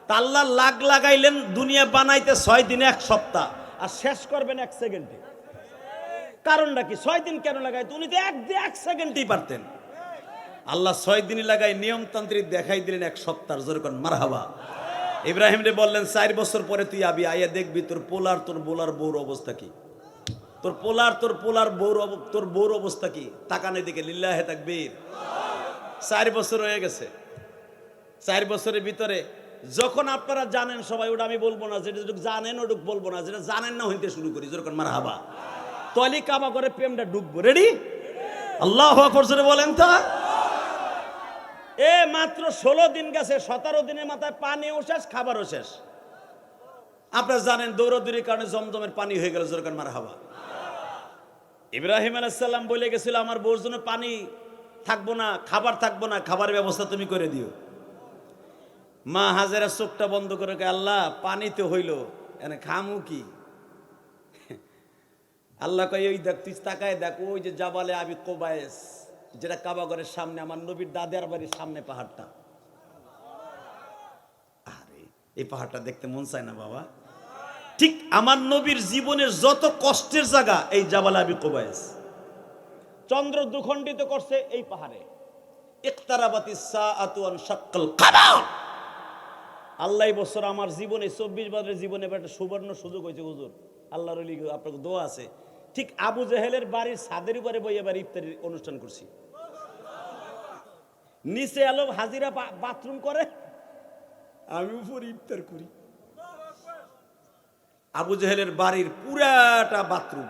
তা আল্লাহ লাগ লাগাইলেন দুনিয়া বানাইতে 6 দিনে 1 সপ্তাহ, আর শেষ করবেন 1 সেকেন্ডে। কারণটা কি? 6 দিন কেন লাগাইতে? উনি তো 1 সেকেন্ডেই পারতেন। আল্লাহ 6 দিনই লাগাই নিয়মতান্ত্রিক দেখাই দিলেন 1 সপ্তাহ। যেরকম মারহাবা। ইব্রাহিম রে বললেন 4 বছর পরে তুই আবি, আইয়া দেখবি তোর পোলার, তোর বোলার বউর অবস্থা কি, তোর পোলার বউর অবস্থা কি। তাকানের দিকে, লিল্লাহি তাকবীর। 4 বছর হয়ে গেছে। 4 বছরের ভিতরে যখন আপনারা জানেন সবাই, ওটা আমি বলবো না, যেটা জানেন ওটুক বলবো না, যেটা জানেন না হইতে শুরু করি, যেরকম মারহাবা। তলি কাবা করে প্রেমটা ডুববো। রেডি? আল্লাহু আকবার জোরে বলেন তো। এ মাত্র 16 দিন গেছে, 17 দিনের মাথায় পানিও শেষ, খাবারও শেষ। আপনারা জানেন দৌড়দৌড়ির কারণে জমজমের পানি হয়ে গেল, যেরকম মারহাবা। ইব্রাহিম আলাইহিস সালাম বলে গেছিল আমার বউর জন্য পানি থাকবো না, খাবার থাকবো না, খাবারের ব্যবস্থা তুমি করে দিও। মা হাজেরা চোখটা বন্ধ করে কয় আল্লাহ পানি তো হইল, এনে খামু কি? আল্লাহ কয় ওই দেখ, তুই তাকায় দেখ, ওই যে জাবালে আবি কোবায়েস, যেটা কাবাগরের সামনে, আমার নবীর দাদার বাড়ির সামনে পাহাড়টা। আরে এই পাহাড়টা দেখতে মন চায় না বাবা? ঠিক আমার নবীর জীবনের যত কষ্টের জায়গা এই জাবালে আবি কোবায়েস। চন্দ্র দুখণ্ডিত করছে এই পাহাড়ে। ইকতারাবাতিস সাআতু ওয়ান শাক্কাল কামার। আল্লাহ এই বছর আমার জীবনে 24 বছরের জীবনে একটা সুবর্ণ সুযোগ হয়েছে হুজুর, আল্লাহর ওলি আপনাকে দোয়া আছে। ঠিক আবু জেহেলের বাড়ির ছাদের উপরে বই এবার ইফতারির অনুষ্ঠান করছি। নিচে আলো হাজিরা বাথরুম করে, আমি উপরে ইফতার করি। আবু জেহেলের বাড়ির পুরাটা বাথরুম,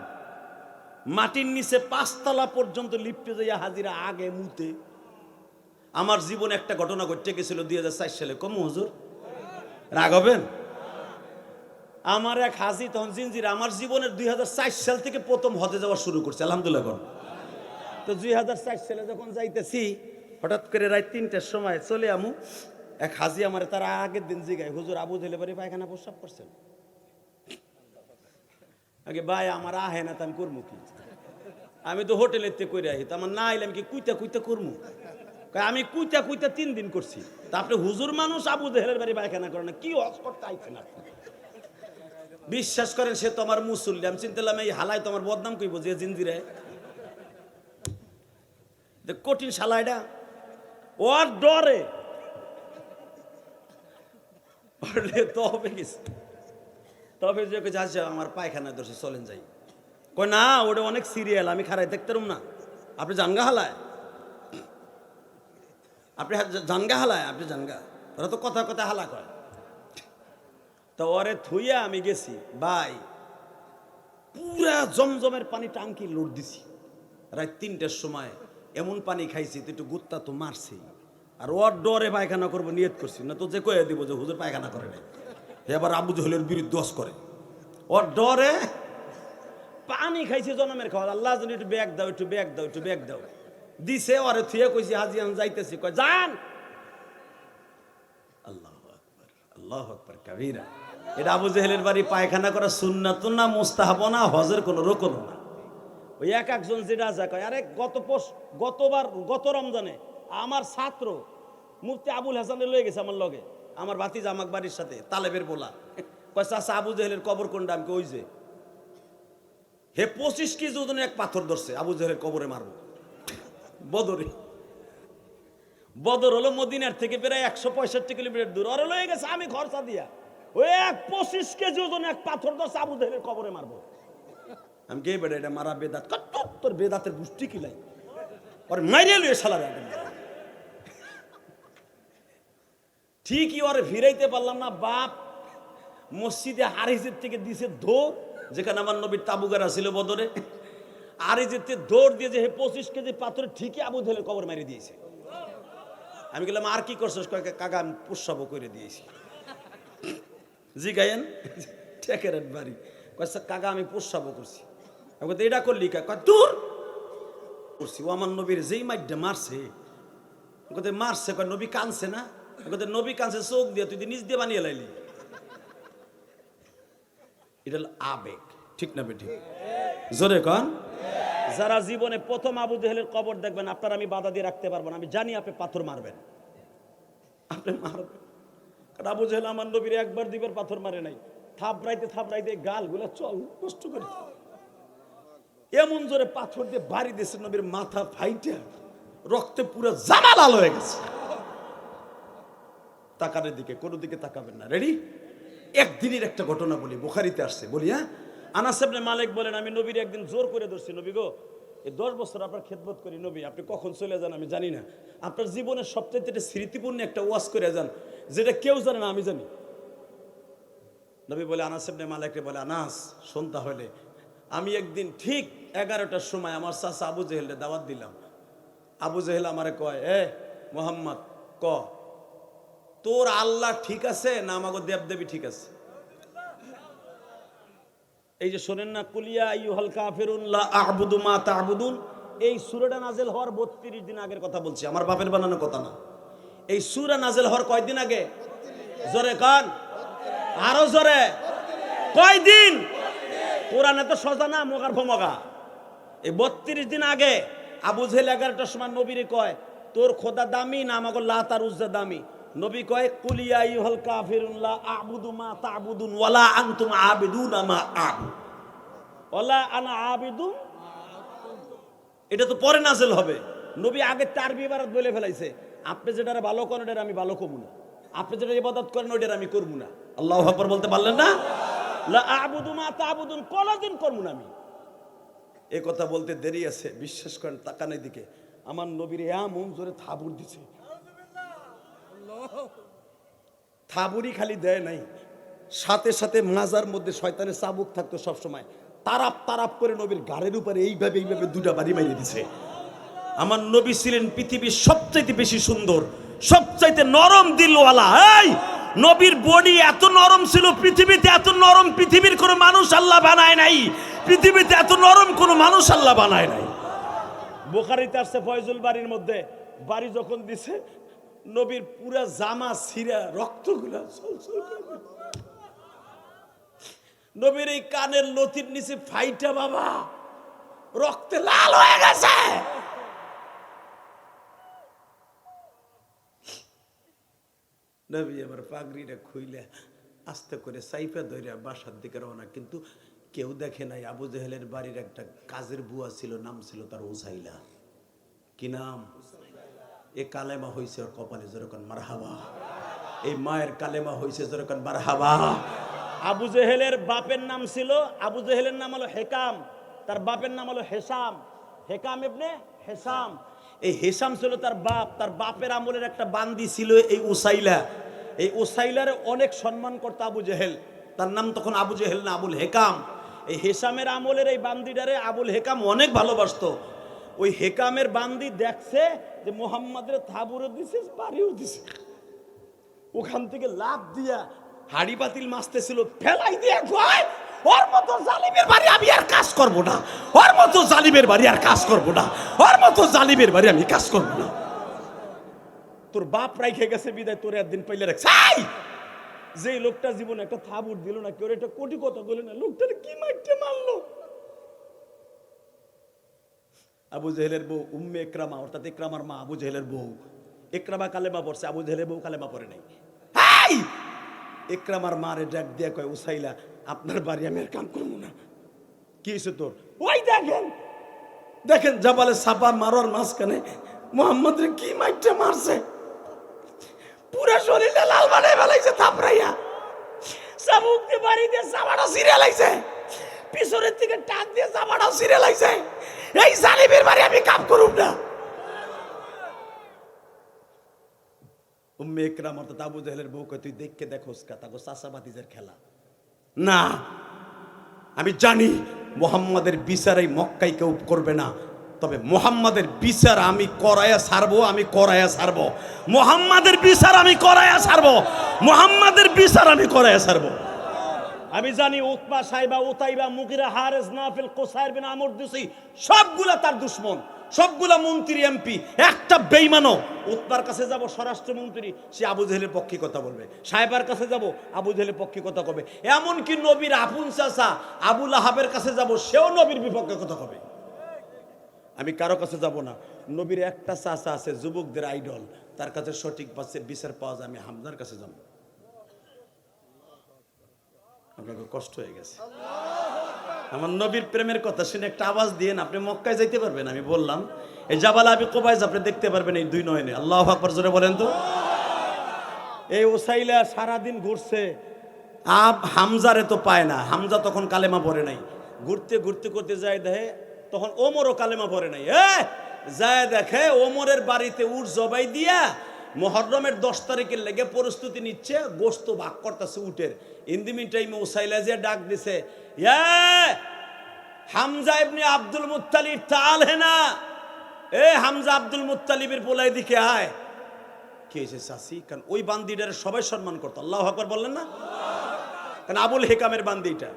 মাটির নিচে 5 তলা পর্যন্ত লিফটে যাইয়া হাজিরা আগে মুতে। আমার জীবনে একটা ঘটনা ঘটে গেছিল 2004 সালে। কম হুজুর রাগ হবেন? আমার এক হাজি তখন জিনজির, আমার জীবনের 2004 সাল থেকে প্রথম হজে যাওয়া শুরু করছে, আলহামদুলিল্লাহ। তো 2004 সালে যখন যাইতেছি, হঠাৎ করে রাত 3টার সময় চলে আমু, এক হাজি আমার তার আগের দিন জিগায়, হুজুর আবু জেহেলের বাড়ি পায়খানা প্রস্রাব করছেন? আগে ভাই আমার আহে না, তো আমি করবো কি? আমি তো হোটেলের থেকে করে আহি, তো আমার না আইলে আমি কি কুইতা কুইতা করবো? কয় আমি কুইতা কুইতা 3 দিন করছি। তা আপনি হুজুর মানুষ, আবু জেহেলের বাড়ি পায়খানা করেন না, কি ওয়াজ করতে আইছেন আপনি? বিশ্বাস করেন সে তো আমার মুসল্লি। আমি চিন্তালাম এই হালাই তো আমার বদনাম কইব যে জিনজিরে কঠিন শালাইটা ওর ডরে তবে গেছে, তবে যে আচ্ছা আমার পায়খানা দোষে চলেন যাই। কয় না ওটা অনেক সিরিয়াল, আমি খারাই দেখতে রুম না। আপনি জানগা হালায়, আপনি জানগা হালায়, আপনি জানগা, ওরা তো কথা কথা হালা কয়। তো ওরে থুইয়া আমি গেছি ভাই, পুরা জমজমের পানি টাঙ্কি লোড দিছি। রাত 3টার সময় এমন পানি খাইছি তো একটু গুত্তা তো মারছি। আর ওর ডরে পায়খানা করবো নিয়ত করছি, না তো যে কয়ে দিব যে হুজুর পায়খানা করে নাই, এবার আবু জহেলের বিরুদ্ধে দোষ করে। ওর ডরে পানি খাইছে জনমের খাওয়া। আল্লাহ যদি একটু ব্যাগ দাও, একটু ব্যাগ দাও, একটু ব্যাগ দাও দিছে। ওরে থুয়ে কইছি হাজিয়ান যাইতেছি, কয় যান। আল্লাহু আকবার, আল্লাহু আকবার কাবীরা। এটা আবু জেহেলের বাড়ি পায়খানা করা সুন্নাত না, মুস্তাহাব না, হজের কোনো রকম না। ওই এক একজন যেটা যা কয়, আরে গত রমজানে আমার ছাত্র মুফতি আবুল হাসানের লয়ে গেছে আমার লগে, আমার ভাতিজা আমাক বাড়ির সাথে তালেবের বলা। কয় চাচা আবু জেহেলের কবর কোনটা? আমি ওই যে হে 25 কেজি ওজনের এক পাথর ধরছে, আবু জেহেলের কবরে মারবো। বদরে, বদর হলো মদিনার থেকে প্রায় 165 কিলোমিটার দূর। ওরা লয়ে গেছে আমি খরচা দিয়া, ওই 25 কেজি ওজনের এক পাথর ধরছে, আবু জেহেলের কবরে মারবো। আমি কে বেটা এটা মারা বেদাত? তোর বেদাতের গোষ্ঠী কিলাই ওর মাইরে লুয়ে শালার। ঠিকই ওরে ফিরাইতে পারলাম না। বাপ মসজিদে হারিজের থেকে দিছে দৌড়, যেখানে আমার নবীর তাবুগারা ছিল বদরে। হারিজের থেকে দৌড় দিয়ে যে 25 কেজি পাথরে ঠিকই আবু জেহেলের কবর মারি দিয়েছে। আমি গেলাম আর কি করছিস? কাকা আমি প্রস্রাবও করে দিয়েছি। জি গায়েন ঠেকের বাড়ি কয়েছে কাকা আমি প্রস্রাবও করছি। এটা করলি দূর করছি। ও আমার নবীর যেই মাইডটা মারছে, মারছে কয় নবী কানছে না? নবী কানছে চোখ দিয়ে, তুই নিজ দিয়ে বানিয়ে লাইলি। এটা হলো আবেগ, ঠিক না বেঠিক? জোরে কন। যারা জীবনে প্রথম আবু জেহেলের কবর দেখবেন, আপনার আমি বাধা দিয়ে রাখতে পারবো না। আমি জানি আপনি পাথর মারবেন, আপনি মারবেন। কারণ আবু জেহেল আমার নবীর একবার দুইবার পাথর মারে নাই, থাপড়াইতে গাল গুলা চল নষ্ট করে এমন জোরে পাথর দিয়ে বাড়ি দিয়েছে, নবীর মাথা ফাইটা রক্তে পুরো জামা লাল হয়ে গেছে। তাকানোর দিকে কোনো দিকে তাকাবেন না। রেডি? একদিনের একটা ঘটনা বলি, বুখারীতে আসছে, বলি। হ্যাঁ, আনাস ইবনে মালিক বলেন, আমি নবীর একদিন জোর করে ধরছি, নবী গো এই 10 বছর আপনার খেদমত করি, নবী আপনি কখন চলে যান আমি জানি না। আপনার জীবনের সবচেয়ে স্মৃতিপূর্ণ একটা ওয়াজ করে যান, যেটা কেউ জানে না, আমি জানি। নবী বলে, আনাস ইবনে মালিককে বলে, আনাস শোন তাহলে, আমি একদিন ঠিক 11টার সময় আমার চাচা আবু জেহেলকে দাওয়াত দিলাম। আবু জেহেল আমারে কয়, এ মোহাম্মদ ক তোর আল্লাহ ঠিক আছে না আমাগো দেবদেবী ঠিক আছে? এই যে শোনেন না, কুলিয়া আইয়ুহাল কাফিরুন লা আ'বুদু মা তা'বুদুন, এই সূরাটা নাযিল হওয়ার 32 দিন আগের কথা বলছি, আমার বাপের বানানো কথা না। এই সূরা নাযিল হওয়ার কয়দিন আগে? জোরে কান, আরো জোরে, কয়দিন? কোরআনে তো সোজা না, মগার ভমগা। এই 32 দিন আগে আবু জেহেল 11টার সময় নবীরে কয়, তোর খোদা দামি না আমাগো লাত আর উজ্জা দামি? নবী কয়, কুলিয়া আইয়ুহাল কাফিরুন লা আ'বুদু মা তা'বুদুন ওয়ালা আনতুম আবিদুনা মা আ'বুদু ওয়ালা আনা আবিদুন। এটা তো পরে নাযিল হবে। নবী আগে তারবি ইবারত বলে ফেলাইছে, আপনি যেটা ভালো করেন এটা আমি ভালো করব না, আপনি যেটা ইবাদত করেন ওইটা আমি করব না। আল্লাহু আকবার বলতে পারলেন না? লা আ'বুদু মা তা'বুদুন, কোনদিন করব না আমি। এই কথা বলতে দেরি আছে, বিশ্বাস করেন তাকানের দিকে আমার নবীর এমন জোরে থাবুর দিছে। থাবুরি খালি দেয় নাই, সাথে সাথে মাজার মধ্যে শয়তানের চাবুক থাকতো সব সময়, তারাপ তারাপ করে নবীর গাড়ির উপরে এইভাবে এইভাবে 2টা বাড়ি মারিয়ে দিছে। আমার নবী ছিলেন পৃথিবীর সবচাইতে বেশি সুন্দর, সবচাইতে নরম দিলওয়ালা। এই নবীর বডি এত নরম ছিল, পৃথিবীতে এত নরম পৃথিবীর কোনো মানুষ আল্লাহ বানায় নাই, পৃথিবীতে এত নরম কোনো মানুষ আল্লাহ বানায় নাই। বুখারীতে আসছে, ফয়জুল বাড়ির মধ্যে বাড়ি যখন দিছে, নবীর পুরা জামা ছিঁড়া রক্তগুলা ছলছল করে, নবীর এই কানের লতির নিচে ফাইটা বাবা রক্তে লাল হয়ে গেছে। নবী আমার পাগড়িটা খুইলে আস্তে করে সাইফা ধইরা বাসার দিকে রওনা, কিন্তু কেউ দেখে নাই আবু জেহেলের বাড়ির একটা কাজের বুয়া ছিল, নাম ছিল তার উসাইলা। কি নাম? এ কালেমা হইছে ওর কপালে, যেরকম মারহাবা। এই মায়ের কালেমা হইছে যেরকম মারহাবা। আবু জেহেলের বাপের নাম ছিল, আবু জেহেলের নাম হলো হেকাম, তার বাপের নাম হলো হেসাম, হেকাম ইবনে হেসাম। এই হেসাম ছিল তার বাপ, তার বাপের আমলের একটা বান্দি ছিল এই উসাইলা। এই উসাইলারে অনেক সম্মান করত আবু জেহেল। তার নাম তখন আবু জেহেল না, আবুল হেকাম। এই হেসামের আমলের এই বান্দিটারে আবুল হেকাম অনেক ভালোবাসতো। ওই হেকামের বান্দি দেখছে যে মোহাম্মদের থাবুরও দিছে, বাড়িও দিছে, ওখান থেকে লাভ দিয়া হাড়ি পাতিল মাছতেছিল, ফেলাই দিয়ে কয়, ওর মতো জালিমের বাড়ি আমি আর কাজ করব না, ওর মতো জালিমের বাড়ি আর কাজ করব না, ওর মতো জালিমের বাড়ি আমি কাজ করব না। তোর বাপ রাইখে গেছে বিদায় তোর একদিন পাইলে রাখছে। যে লোকটা জীবনে একটা থাবুর দিল না, কেউ একটা কোটি কথা বলে না, লোকটার কি মারতে মারলো। আবু জেহেলের বউ উম্মে ইকরামা, অর্থাৎ ইকরামার মা আবু জেহেলের বউ। ইকরামা কালেমা পড়ছে, আবু জেহেলের বউ কালেমা পড়ে নাই। ইকরামার মারে ডাক দিয়া কয়, উসাইলা আপনার বাড়ি আমি আর কাম করবো না। কি হয়েছে তোর? ওই দেখেন, দেখেন জাবালে সাপা মারার মাঝখানে মোহাম্মদ কি মাইরটা মারছে, পুরা শরীরে লাল বানায় ফেলাইছে থাপড়াইয়া, চাবুক দিয়ে বাড়ি দিয়ে জামাটা ছিঁড়ে লাইছে, পিছনের থেকে টান দিয়ে জামাটাও ছিঁড়ে লাইছে। এই জালিমের বাড়ি আমি কাম করুম না। উম্মে ইকরাম অর্থাৎ আবু জেহেলের বউকে তুই দেখকে দেখোস কা, তাকে চাচা ভাতিজার খেলা না। আমি জানি মুহাম্মাদের বিচার এই মক্কায় কেউ করবে না, তবে মুহাম্মাদের বিচার আমি করায়া ছাড়বো, আমি করায়া ছাড়বো। মুহাম্মাদের বিচার আমি করায়া ছাড়বো, মুহাম্মাদের বিচার আমি করায়া ছাড়বো। আমি জানি উতবা, সাইবা, উতাইবা, মুগিরা, হারেস, নাফিল, কোসাইর বিন আমর দুসি সবগুলা তার দুশ্মন, সবগুলা মন্ত্রী এমপি। একটা বেঈমানও উতবার কাছে যাব স্বরাষ্ট্রমন্ত্রী, সে আবু জেহেলের পক্ষে কথা বলবে। সাহেবার কাছে যাব, আবু জেহেলের পক্ষে কথা কবে। এমনকি নবীর আপন চাচা আবু লাহাবের কাছে যাব, সেও নবীর বিপক্ষে কথা কবে। আমি কারো কাছে যাব না। নবীর একটা চাচা আছে যুবকদের আইডল, তার কাছে সঠিক বিচার পাওয়া যায়, আমি হামজার কাছে যাব। আপনাকে কষ্ট হয়ে গেছে। আমার নবীর প্রেমের কথা শুনে একটা আওয়াজ দিয়ে আপনি মক্কায় যাইতে পারবেন। আমি বললাম এই জাবাল আবি কুবাইস আপনি দেখতে পারবেন এই দুই নয়নে। আল্লাহু আকবার জোরে বলেন তো। এই ওসাইলা সারাদিন ঘুরছে, হামজারে তো পায় না, হামজা তখন কালেমা পড়ে নাই। ঘুরতে ঘুরতে করতে যায় দেখে তখন ওমরও কালেমা পড়ে নাই। যায় দেখে ওমরের বাড়িতে উট জবাই দিয়া মুহররমের 10 তারিখের লেগে প্রস্তুতি নিচ্ছে, গোশত ভাগ করতেছে উটের। ইন্দিমিন টাইমে ওসাইলা যে ডাক দিছে, হামজা ইবনে আব্দুল মুত্তালিব তাল হেনা, এ হামজা আব্দুল মুত্তালিবের পোলাই দিকে আয়। কি হয়েছে চাচি? কারণ ওই বান্দিটারে সবাই সম্মান করতো। আল্লাহু আকবার বললেন না? কারণ আবুল হেকামের বান্দিটা।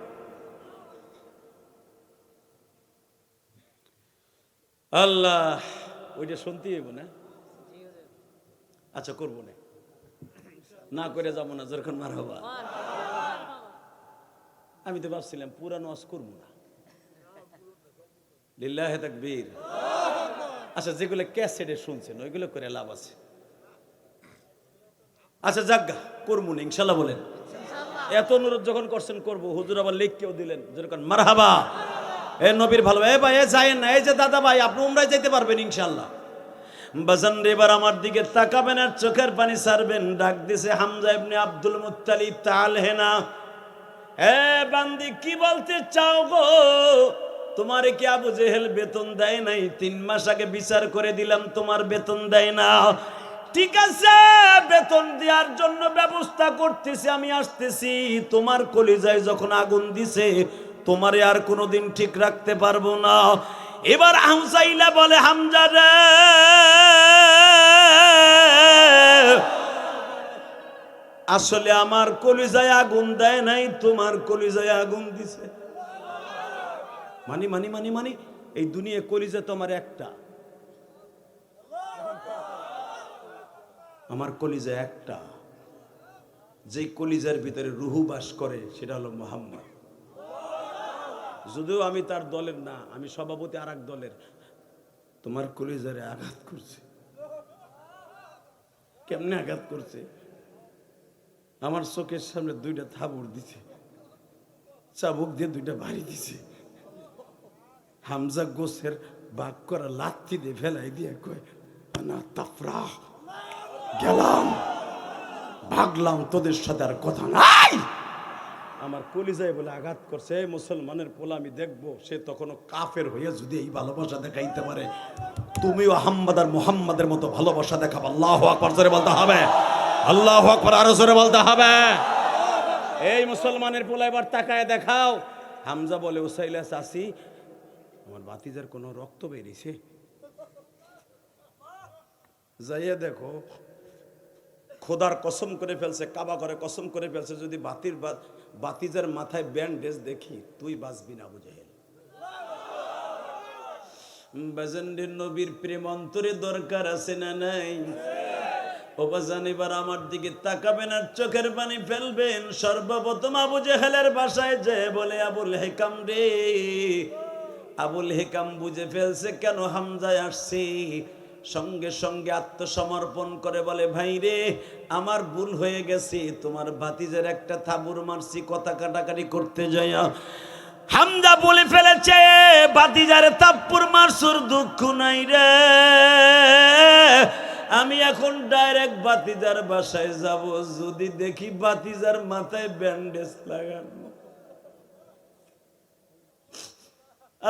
আল্লাহ, ওইটা শুনতে হইব না? আচ্ছা করবো না, না করে যাবো না, যেরকম মার হবা। আমি তো ভাবছিলাম পুরানো ওয়াজ করবো না। লিল্লাহে তাকবীর। আচ্ছা যেগুলো ক্যাসেটে শুনছেন ওইগুলো করে লাভ আছে। আচ্ছা যাজ্ঞা করবো না ইনশাল্লাহ বলেন। এত অনুরোধ যখন করছেন করবো। হুজুর আবার লিখকেও দিলেন যেরকম মারহাবা, এ নবীর ভালো। এ ভাই এ যায় না, এই যে দাদা ভাই আপনি উমরায় যেতে পারবেন ইনশাল্লাহ। বাজান রে এবার আমার দিকে তাকাবেন আর চোখের পানি ছাড়বেন। ডাক দিছে হামজা ইবনে আব্দুল মুত্তালিব তাল হেনা। এ বান্দি কি বলতে চাও গো? তোমারে কি আবু জেহেল বেতন দেয় নাই? 3 মাস আগে বিচার করে দিলাম, তোমার বেতন দেয় না। ঠিক আছে, বেতন দেওয়ার জন্য ব্যবস্থা করতেছি, আমি আসতেছি। তোমার কলিজায় যখন আগুন দিছে, তোমারে আর কোনোদিন ঠিক রাখতে পারবো না। এবার হামজাইলা বলে, হামজা রে, আসলে আমার কলিজায় আগুন দেয় নাই, তোমার কলিজায় আগুন দিছে। মানি মানি মানি মানি এই দুনিয়া কলিজা তো আমার একটা, আমার কলিজা একটা। যেই কলিজার ভিতরে রুহু বাস করে সেটা হলো মুহাম্মদ। যদিও আমি তার দলের না, আমি সভাপতি আর এক দলের। তোমার কলিজারে আঘাত করছে। কেমনে আঘাত করছে? আমার চোখের সামনে দুইটা থাবুর দিছে, চাবুক দিয়ে দুইটা বাড়ি দিছে। হামজা গোছের বাঘ করা লাথি দিয়ে ফেলাই দিয়ে কয় না তাফরা, গেলাম, ভাগলাম, তোদের সাথে আর কথা নাই। আমার কলিজায় বলে আঘাত করছে, এই মুসলমানের পোলা আমি দেখবো, সে তখনও কাফের হইয়া যদি এই ভালোবাসা দেখাইতে পারে, তুমিও আহম্মদ আর মুহাম্মাদের মতো ভালোবাসা দেখাবো। আল্লাহু আকবার জোরে বলতে হবে, আল্লাহু আকবার আরো জোরে বলতে হবে। এই মুসলমানের পোলা এবার তাকায় দেখাও। হামজা বলে উসাইলা চাচি, আমার ভাতিজার কোনো রক্ত বেরিয়েছে? যাইয়া দেখো, খোদার কসম করে ফেলছে, কাবা করে কসম করে ফেলছে, যদি বাতিজার মাথায় ব্যান্ডেজ দেখি তুই বাঁচবি না আবু জাহেল। বাজানদের নবীর প্রেম অন্তরে দরকার আছে না নাই? ও বাজান এবার আমার দিকে তাকাবেন আর চোখের পানি ফেলবেন। সর্বপ্রথম আবু জাহেলের বাসায় যে বলে, আবুল হেকাম রে, আবুল হেকাম বুঝে ফেলছে কেন হামজায় আসছে। সঙ্গে সঙ্গে আত্মসমর্পণ করে বলে, ভাই রে আমার ভুল হয়ে গেছে, তোমার ভাতিজার একটা থাবুর মারছি কথা কাটাকাটি করতে যাইয়া। হামজা বলে ফেলেছে, ভাতিজারে থাপ্পর মারছুর দুঃখ নাই রে, আমি এখন ডাইরেক্ট ভাতিজার বাসায় যাব, যদি দেখি ভাতিজার মাথায় ব্যান্ডেজ লাগানো।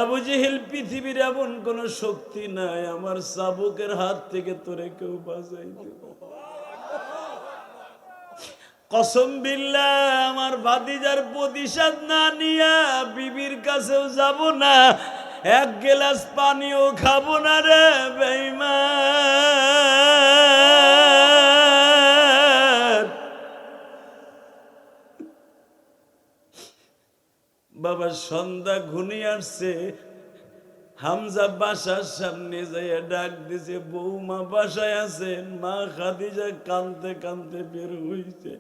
আবু জেহেল, পৃথিবীর এমন কোন শক্তি নাই আমার চাবুকের হাত থেকে তোরে কেউ বাঁচাই দেবে। কসম বিল্লাহ, আমার ভাতিজার প্রতিশোধ না নিয়া বিবির কাছেও যাব না, এক গ্লাস পানিও খাবো না রে বেঈমান। বাবা সন্ধ্যা ঘনিয়ে আসছে, হামজা বাসার সামনে যাইয়া ডাক দিছে, বৌমা বাসায় আছেন? মা খাদিজা কাঁদতে কাঁদতে বের হইছে।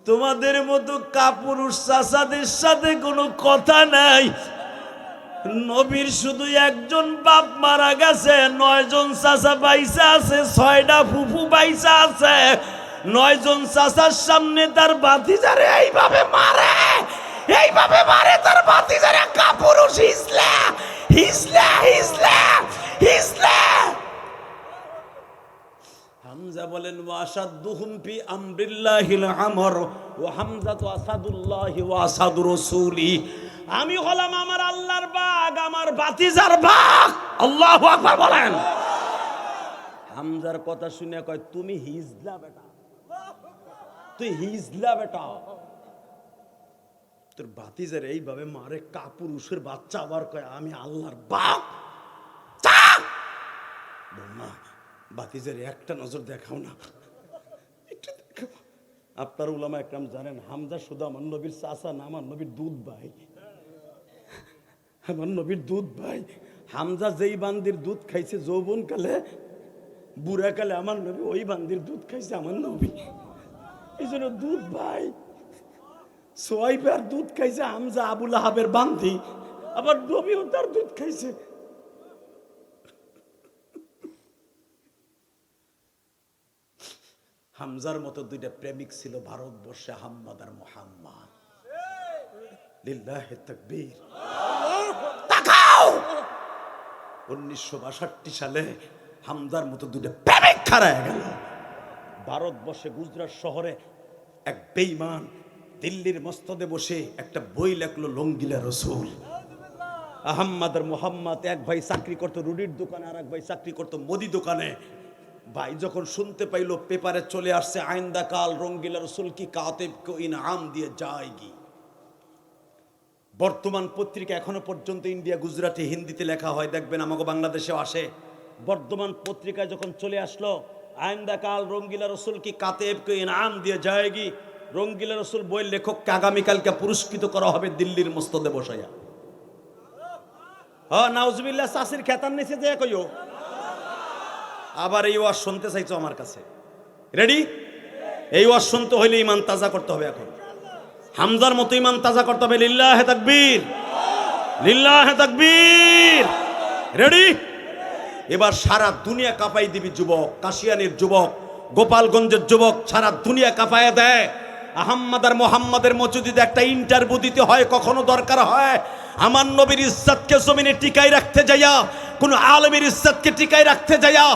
তোমাদের মতো কাপুরুষ চাচাদের সাথে কোনো কথা নাই। নবীর শুধু একজন বাপ মারা গেছে, 9 জন চাচা বাইসা আছে, 6টা ফুফু বাইসা আছে। 9 জন চাচার সামনে তার ভাতিজারে এইভাবে মারে, এইভাবে মারে তার ভাতিজারে। কাপুরুষ হিজলা হিজলা হিজলা হিজলা। হামজা বলেন, ওয়াসাদুহুম ফি আমরিল্লাহিল আমর ওয়া হামজাতু আসাদুল্লাহি ওয়া আসাদুর রাসূলি। আমি হলাম আমার আল্লাহর বাঘ, আমার ভাতিজার বাঘ। আল্লাহু আকবার বলেন। হামজার কথা শুনে কয়, তুমি হিজলা বেটা, তুই হিজলা বেটা, তোর ভাতিজার এইভাবে মারে কাপুরুষের বাচ্চা, আবার কয় আমি আল্লাহর বাপ। বৌমা ভাতিজার একটা নজর দেখাও না, একটু দেখাও। আপনার উলামা একরাম জানেন, হামজা শুধু আমার নবীর চাচা না, আমার নবীর দুধ ভাই, আমার নবীর দুধ ভাই। হামজা যেই বান্দির দুধ খাইছে যৌবন কালে, বুড়া কালে আমার নবী ওই বান্দির দুধ খাইছে আমার নবী। এই জন্য দুধ ভাই। সোয়াইবার দুধ খাইছে হামজা, আবুল আহাবের বান্দি, আবার নবীও তার দুধ খাইছে। হামজার মতো দুইটা প্রেমিক ছিল ভারতবর্ষে, আহমদ আর মুহাম্মদ। লিল্লাহি তাকবীর। তাকাও, 1962 সালে হামজার মতো দুইটা প্রেমিক হারায় গেল। ভারতবর্ষে গুজরাট শহরে এক বেঈমান দিল্লির মসনদে বসে একটা বই লেখলো, লঙ্গিলা রসুল। আহম্মদ আর মুহাম্মদ, এক ভাই চাকরি করতো রুটির দোকানে, আর এক ভাই চাকরি করতো মুদি দোকানে। ভাই যখন শুনতে পাইলো পেপারে চলে আসছে আইন্দা কাল রঙ্গিলা রসুল কি কাতিব কো ইনাম দিয়ে যায়গি। বর্তমান পত্রিকা এখনো পর্যন্ত ইন্ডিয়া, গুজরাটি, হিন্দিতে লেখা হয়, দেখবেন আমাকে বাংলাদেশেও আসে। বর্তমান পত্রিকায় যখন চলে আসলো আইন্দা কাল রঙ্গিলা রসুল কি কাতিব কো ইনাম দিয়ে যায়গি, রঙ্গিলা রসুল বইয়ের লেখককে আগামীকালকে পুরস্কৃত করা হবে দিল্লির মসনদে বসাইয়া। হ্যাঁ নাউজুবিল্লাহ, চাষির খেতার নিচে যে কইও। আবার এই ওয়াজ শুনতে চাইছো আমার কাছে? রেডি? এই ওয়াজ শুনতে হইলে ইমান তাজা করতে হবে। এখন হামজার মতো ইমান তাজা করতে হবে। লিল্লাহে তাকবীর, লিল্লাহে তাকবীর। রেডি? এবার সারা দুনিয়া কাঁপাই দিবি যুবক, কাশিয়ানির যুবক, গোপালগঞ্জের যুবক, সারা দুনিয়া কাঁপায় দেয়। আহম্মদ আর মোহাম্মদের মসজিদে একটা ইন্টারভিউ দিতে হয়, কখনো দরকার হয় আমার নবীর ইজ্জতকে জমিনে টিকাই রাখতে যাইয়া, কোন আলেমের ইজ্জতকে টিকাই রাখতে যাইয়া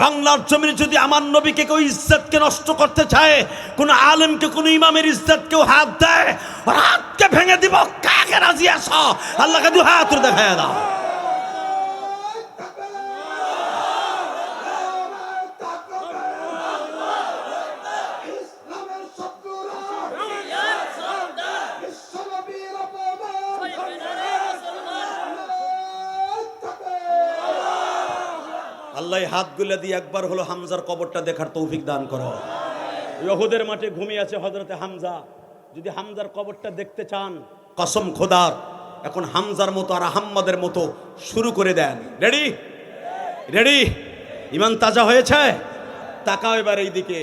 বাংলার জমিনে যদি আমার নবীকে কেউ ইজ্জতকে নষ্ট করতে চায়, কোন আলেমকে কোন ইমামের ইজ্জতকেও হাত দেয়, হাতকে ভেঙে দিব। কাকে রাজি আছো? আল্লাহকে দু হাত দেখায় দাও। আল্লাহ হাতগুলো দিয়ে একবার হলো হামজার কবরটা দেখার তৌফিক দান করো। ইহুদের মাঠে ঘুমিয়ে আছে হযরতে হামজা। যদি হামজার কবরটা দেখতে চান, কসম খোদার এখন হামজার মতো আর আহম্মদের মতো শুরু করে দেন। Ready ready? ইমান তাজা হয়েছে? তাকাও এবার এইদিকে।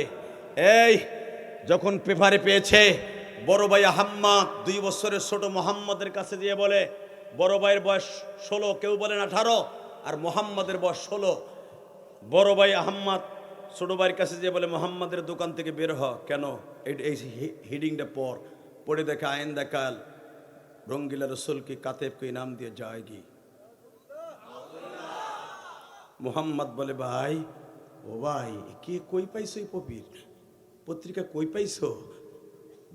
এই যখন পেপারে পেয়েছে বড় ভাই আহম্মদ 2 বছরের ছোট মোহাম্মদের কাছে দিয়ে বলে, বড় ভাইয়ের বয়স 16, কেউ বলেন 18, আর মোহাম্মদের বয়স 16। বড় ভাই আহম্মদ ছোট ভাইয়ের কাছে যে বলে, মোহাম্মদের দোকান থেকে বের হ। কেন? এই হিডিংটা পড়ে দেখে আয়েন্দা কাল রঙ্গিলা রসুল কি কাতেব কি নাম দিয়ে যায়গি। মোহাম্মদ বলে, ভাই ও ভাই কে কই পাইছো? এই পত্রিকা কই পাইছো?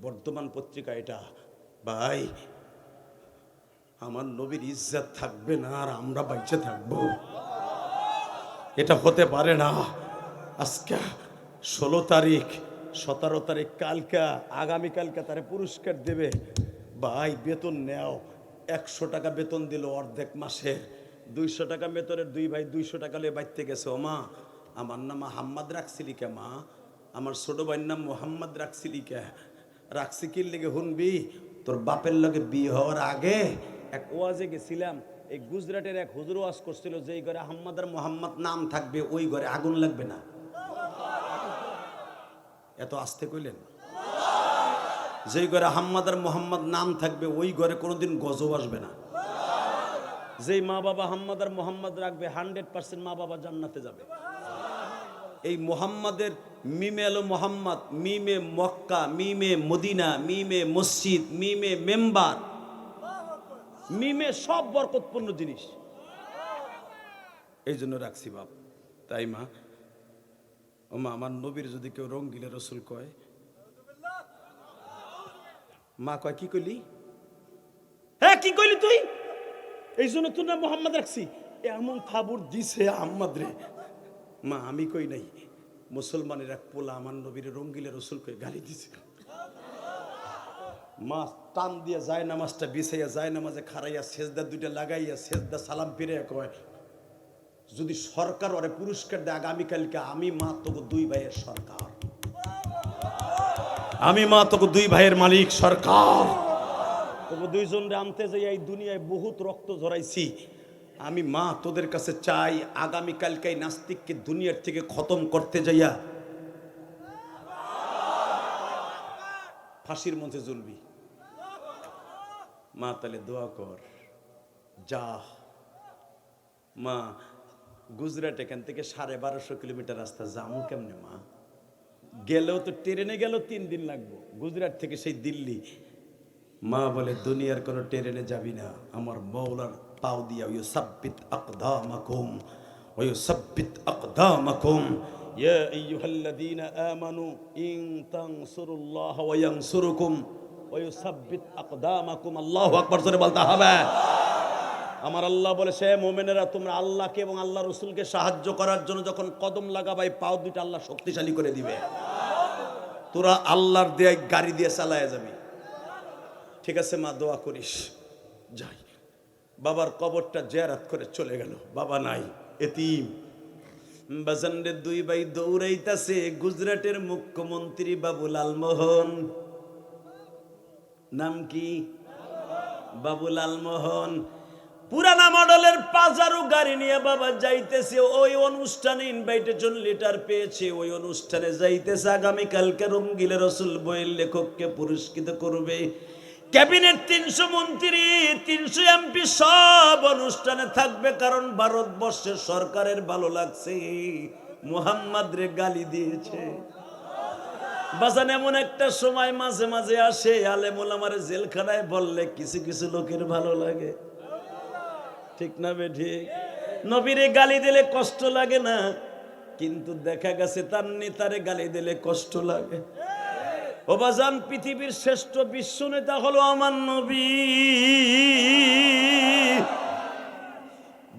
বর্তমান পত্রিকা এটা। ভাই আমার নবীর ইজ্জত থাকবে না আর আমরা বাইচে থাকবো, এটা হতে পারে না। আজকে 16 তারিখ, 17 তারিখ, কালকা আগামীকালকে তারে পুরস্কার দেবে। ভাই বেতন নেও। 100 টাকা বেতন দিল অর্ধেক মাসে, 200 টাকা বেতনের 2 ভাই 200 টাকা লিয়ে বাইতে গেছে। ও মা, আমার নাম মোহাম্মদ রাখছিলি কে? মা, আমার ছোট ভাইয়ের নাম মোহাম্মদ রাখছিলি কে? রাখছি কি লেগে শুনবি? তোর বাপের লগে বিয়ে হওয়ার আগে এক ওয়াজে গেছিলাম, এই গুজরাটের এক হুজুর ওয়াজ করছিল, যেই ঘরে আহম্মদ আর মোহাম্মদ নাম থাকবে ওই ঘরে আগুন লাগবে না। এত আস্তে কইলেন? যেই ঘরে আহম্মদ আর মোহাম্মদ নাম থাকবে ওই ঘরে কোনোদিন গজব আসবে না। যেই মা বাবা আহম্মদ আর মোহাম্মদ রাখবে 100% মা বাবা জান্নাতে যাবে। এই মোহাম্মদের মিমে এলো মোহাম্মদ, মিমে মক্কা, মিমে মদিনা, মিমে মসজিদ, মিমে মেম্বার, মিমে সব বরকতপূর্ণ জিনিস। এই জন্য রাখছি বাপ। তাই মা, ও মা, আমার নবীর যদি কেউ রঙ্গিলা রসুল কয়, মা কয় কি কইলি? হ্যাঁ কি কইলি তুই? এই জন্য তোর নাম মোহাম্মদ রাখছি। এমন খাবুর দিছে আহম্মদ রে। মা আমি কই নাই, মুসলমানের এক পোলা আমার নবীর রঙ্গিলা রসুল কই গালি দিছে। মা টান দিয়ে যায় নামাজটা বিছাইয়া যায় নামাজে খারাইয়া সেজদা 2টা লাগাইয়া সেজদা সালাম ফিরে কয়, যদি সরকার ওরে পুরস্কার দেয় আগামীকালকে, আমি মা তোকে 2 ভাইয়ের সরকার, আমি মা তোকে 2 ভাইয়ের মালিক সরকার। তোকে 2 জনরে আনতে যাই এই দুনিয়ায় বহুত রক্ত ঝরাইছি। আমি মা তোদের কাছে চাই আগামীকালকে নাস্তিককে দুনিয়ার থেকে খতম করতে যাইয়া ফাঁসির মঞ্চে ঝুলবি। মা তাহলে দোয়া কর। যা মা, গুজরাট এখান থেকে 1250 কিলোমিটার রাস্তা, যাবো কেমনে মা? গেলেও তো ট্রেনে গেলেও 3 দিন লাগবো, গুজরাট থেকে সেই দিল্লি। মা বলে, দুনিয়ার কোনো ট্রেনে যাবি না, আমার মৌলার পাও দিয়া ইউসাব্বিত আকদামাকুম ওয়া ইউসাব্বিত আকদামাকুম ইয়া আইয়ুহাল্লাযীনা আমানু ইন তানসুরুল্লাহ ওয়া ইয়ানসুরুকুম ওয়া ইউসাব্বিত আকদামাকুম। আল্লাহু আকবার জোরে বলতে হবে। আমার আল্লাহ বলে, সে মুমিনেরা তোমরা আল্লাহকে এবং আল্লাহ রাসূলকে সাহায্য করার জন্য যখন কদম লাগাবাই, পাও দুটো আল্লাহ শক্তিশালী করে দিবে। তোরা আল্লাহর দেয়া গাড়ি দিয়ে চালায়া যাবি। ঠিক আছে মা, দোয়া করিস। যাই। বাবার কবরটা জিয়ারত করে চলে গেল। বাবা নাই, এতিম। বাজানরে 2 ভাই দৌড়াইতাছে। গুজরাটের মুখ্যমন্ত্রী বাবু লালমোহন, নাম কি? বাবু লালমোহন। পুরানা মডেলের পাজারু গাড়ি নিয়ে বাবা যাইতেছে ওই অনুষ্ঠানে। ইনভাইটেশন লেটার পেয়েছে, ওই অনুষ্ঠানে যাইতেছে। আগামীকালকে রঙ্গিলা রসুল বইয়ের লেখককে পুরস্কৃত করবে। ক্যাবিনেট 300 মন্ত্রী, 300 এমপি সব অনুষ্ঠানে থাকবে। কারণ ভারতবর্ষের সরকারের ভালো লাগছে মুহাম্মদ রে গালি দিয়েছে। বাজান এমন একটা সময় মাঝে মাঝে আসে আলেমুল আমার জেলখানায় বললে কিছু কিছু লোকের ভালো লাগে, ঠিক না বেঠিক? নবীরে গালি দিলে কষ্ট লাগে না, কিন্তু দেখা গেছে তার নেতারে গালি দিলে কষ্ট লাগে। ও বাজান, পৃথিবীর শ্রেষ্ঠ বিশ্ব নেতা হলো আমার নবী।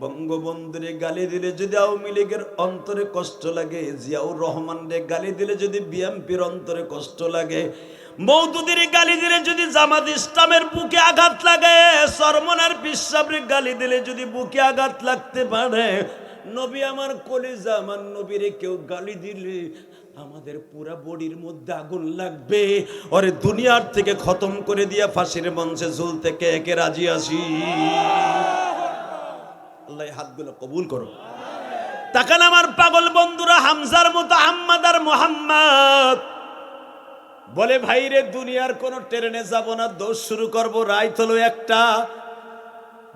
বঙ্গবন্ধুরে গালি দিলে যদি আওয়ামী লীগের অন্তরে কষ্ট লাগে, জিয়াউর রহমানরে গালি দিলে যদি বিএনপির অন্তরে কষ্ট লাগে, মওদুদের গালি দিলে যদি জামাত ইসলামের বুকে আঘাত লাগে, সরমনার বিশ্বাবরে গালি দিলে যদি বুকে আঘাত লাগতে পারে, নবী আমার কলিজা, আমার নবীরে কেউ গালি দিলে আমাদের পুরা বডির মধ্যে আগুন লাগবে। ওরে দুনিয়ার থেকে খতম করে দিয়া ফাঁসির মঞ্চে ঝুলতে কে কে রাজি আছি? আল্লাহ হাতগুলো কবুল করো। তাকান আমার পাগল বন্ধুরা, হামজার মতো আহমদ আর মোহাম্মদ বলে, ভাইরে দুনিয়ার কোন ট্রেনে যাব না, দৌড় শুরু করব। রাইত হলো একটা,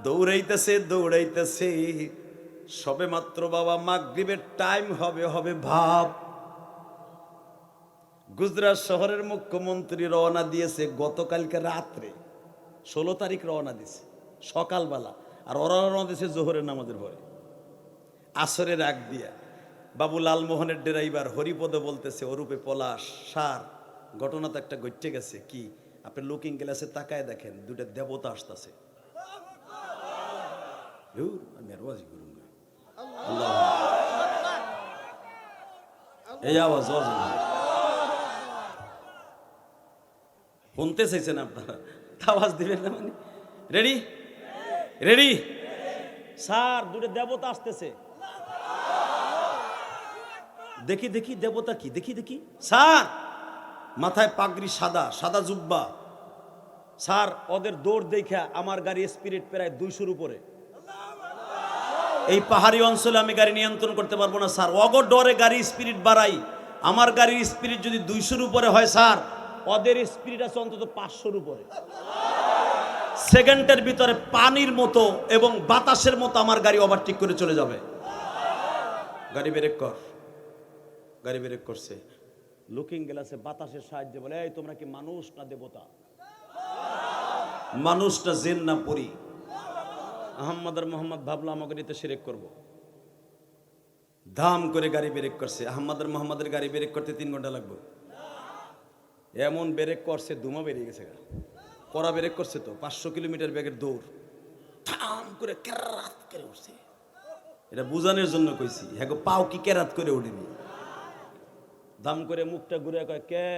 দৌড়াইতেছে দৌড়াইতেছে, সবে মাত্র বাবা মাগরিবের টাইম হবে হবে ভাব। গুজরাট শহরের মুখ্যমন্ত্রী রওনা দিয়েছে গতকালকে রাত্রে, 16 তারিখ রওনা দিয়েছে সকালবেলা, আর ওরা রওনা দিয়েছে জোহরের নামাজের পরে, আসরের আগ দিয়া। বাবু লালমোহনের ড্রাইভার হরিপদ বলতেছে, ওরূপে পলাশ সার, ঘটনা তো একটা ঘটে গেছে। কি? আপনি লুকিং গ্লাসে তাকায় দেখেন, দুটা দেবতা আসতেছে। এই আওয়াজ শুনতে চাইছেন আপনারা, আওয়াজ দিবেন না? মানে রেডি রেডি স্যার, দুটো দেবতা আসতেছে। দেখি দেখি দেবতা কি, দেখি দেখি। স্যার মাথায় পাগড়ি, সাদা সাদা জুব্বা। স্যার ওদের দৌড় দেখা আমার গাড়ি স্পিরিট প্রায় 200-র উপরে। এই পাহাড়ি অঞ্চলে আমি গাড়ি নিয়ন্ত্রণ করতে পারবো না স্যার, অগর ডরে গাড়ি স্পিরিট বাড়াই। আমার গাড়ির স্পিরিট যদি 200-র উপরে হয় স্যার, ওদের স্পিরিট আছে অন্তত 500-র উপরে। সেকেন্ডের ভিতরে পানির মতো এবং বাতাসের মতো আমার গাড়ি ওভারটেক করে চলে যাবে। গাড়ি ব্রেক কর। গাড়ি ব্রেক করছে, লুকিং গ্লাসে বাতাসের সাহায্যে বলে, এই তোমরা কি মানুষ না দেবতা? মানুষ না জিন না পরী? আহমদ আর মোহাম্মদ ভাবলো আমাকে নিতে শিরক করবো, ধাম করে গাড়ি ব্রেক করছে। আহমদ আর মোহাম্মদের গাড়ি ব্রেক করতে 3 ঘন্টা লাগবে। এমন ব্রেক করছে, ধুমা বেরিয়ে গেছে। কড়া ব্রেক করছে তো, 500 কিলোমিটার বেগের দৌড়, ঠাম করে কেরাত করে উঠছে। এটা বুঝানোর জন্য কইছি, হ্যাঁ গো, পাও কি কেরাত করে উঠেনি। দাম করে মুখটা ঘুরে কয়, কে,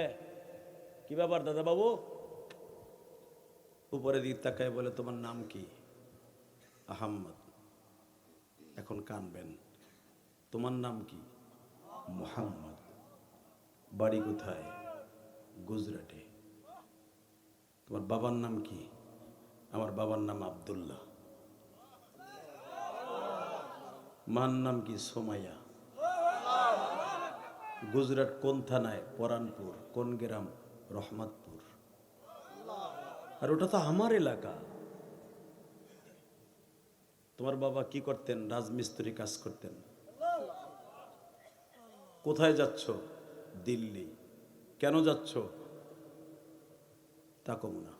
কি ব্যাপার দাদা বাবু? উপরে দিক তাকায় বলে, তোমার নাম কি? আহম্মদ। এখন কানবেন। তোমার নাম কি? মোহাম্মদ। বাড়ি কোথায়? গুজরাটে। তোমার বাবার নাম কি? আমার বাবার নাম আব্দুল্লাহ। মার নাম কি? সোমাইয়া। গুজরাট কোন থানায়? পরানপুর। কোন গ্রাম? রহমতপুর। আর ওটা তো আমার এলাকা। তোমার বাবা কি করতেন? রাজমিস্ত্রি কাজ করতেন। কোথায় যাচ্ছ? দিল্লি। কেন যাচ্ছ? তা কম না।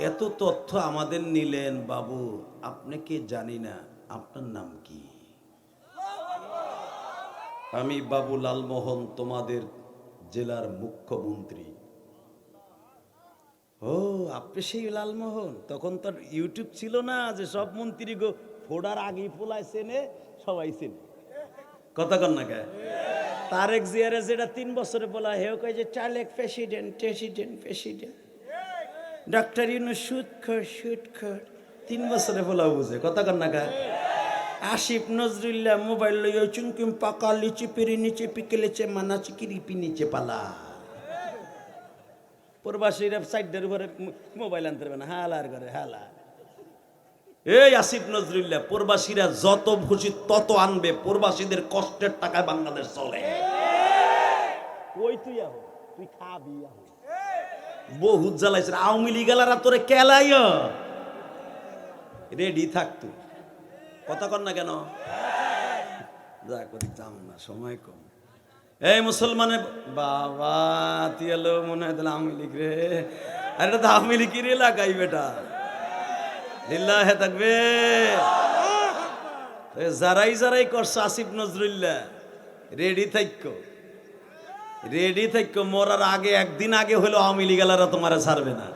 এত তথ্য আমাদের নিলেন বাবু, আপনি কি জানি না আপনার নাম কি? আমি বাবু লালমোহন, তোমাদের জেলার মুখ্যমন্ত্রী। ও, আপনি সেই লালমোহন? তখন তো ইউটিউব ছিল না যে সব মন্ত্রী গো ফোড়ার আগেই পোলায় চেনে, সবাই চেনে। কথা কন না কে? তারেক জিয়ারে যেটা 3 বছরে বলা, হেও কয় যে চালেক president president president. Doctor Yunus সুদ খোর 3 বছরে বলা বুঝে। কথা কন না কে? আসিফ নজরুল্লাহ মোবাইল লইয়া চুমকিম পাকা লিচি পিড়ি নিচে পিকেলেছে মানা চিকিরিপি নিচে পালা। প্রবাসীরা সাইডের উপরে মোবাইল আনতে পারবে না, হালার করে হালা। এই আসিফ নজরুল্লাহ, প্রবাসীরা যত খুশি তত আনবে, প্রবাসীদের কষ্টের টাকায় বাংলাদেশ চলে। কই তুই আহ, তুই খাবি আহ। বহুত জ্বালাইছে আওয়ামী লীগালারা তোরে কেলাই, রেডি থাক তুই। কথা কর না কেন? যা করি যাম না, সময় কম। এই মুসলমানের বাবা তুই এলো মনে হয় তাহলে আওয়ামী লীগ রে, আর এটা তো আওয়ামী লীগের এলাকাই বেটা। লিল্লাহে তাকবীর। যারাই করছে আসিফ নজরুল্লাহ, রেডি থাইকো, রেডি থাইকো। মরার আগে একদিন আগে হলো আওয়ামী লীগালারা তোমার ছাড়বে না,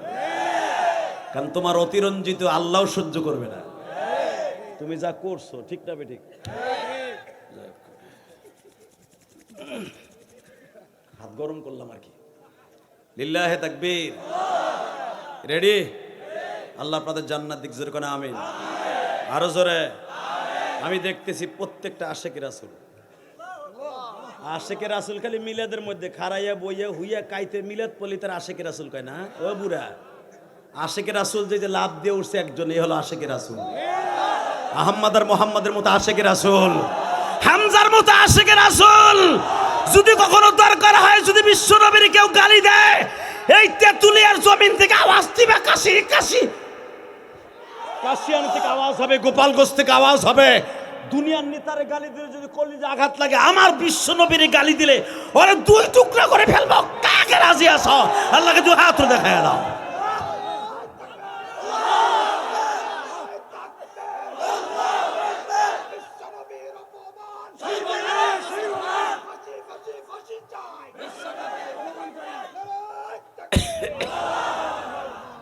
কারণ তোমার অতিরঞ্জিত আল্লাহ সহ্য করবে না। তুমি যা করছো ঠিক না বেঠিক? হাত গরম করলাম আর কি। লিল্লাহে তাকবীর। রেডি? আল্লাহ আপনাদের জান্নাত দিক, জোরে করে আমিন। আরো জোরে। আমি দেখতেছি প্রত্যেকটা আশেকের রাসূল, আশেকের রাসূল খালি মিলাদের মধ্যে খাড়াইয়া বইয়া হুইয়া কাইতে মিলাদ পলিতার আশেকের রাসূল কয় না। ও বুড়া, আশেকের রাসূল যে লাভ দিয়ে উঠছে একজন, এই হলো আশেকের রাসূল। আহমদ আর মোহাম্মদের মতো আশেকের রাসূল, হামজার মতো আশেকের রাসূল। যদি কখনো দরকার হয়, যদি বিশ্ব নবীর কেউ গালি দেয়, এই তেতুলিয়ার জমিন থেকে আওয়াজ দিবে, কাশি কাশি, কাশিয়ানি থেকে আওয়াজ হবে, গোপালগঞ্জ থেকে আওয়াজ হবে। দুনিয়ার নেতারে গালি দিলে যদি কলিজা আঘাত লাগে, আমার বিশ্ব নবীর গালি দিলে ওরে দুই টুকরা করে ফেলবো। কাকে রাজি আছো? আল্লাহকে দুই হাত দেখায় দাও।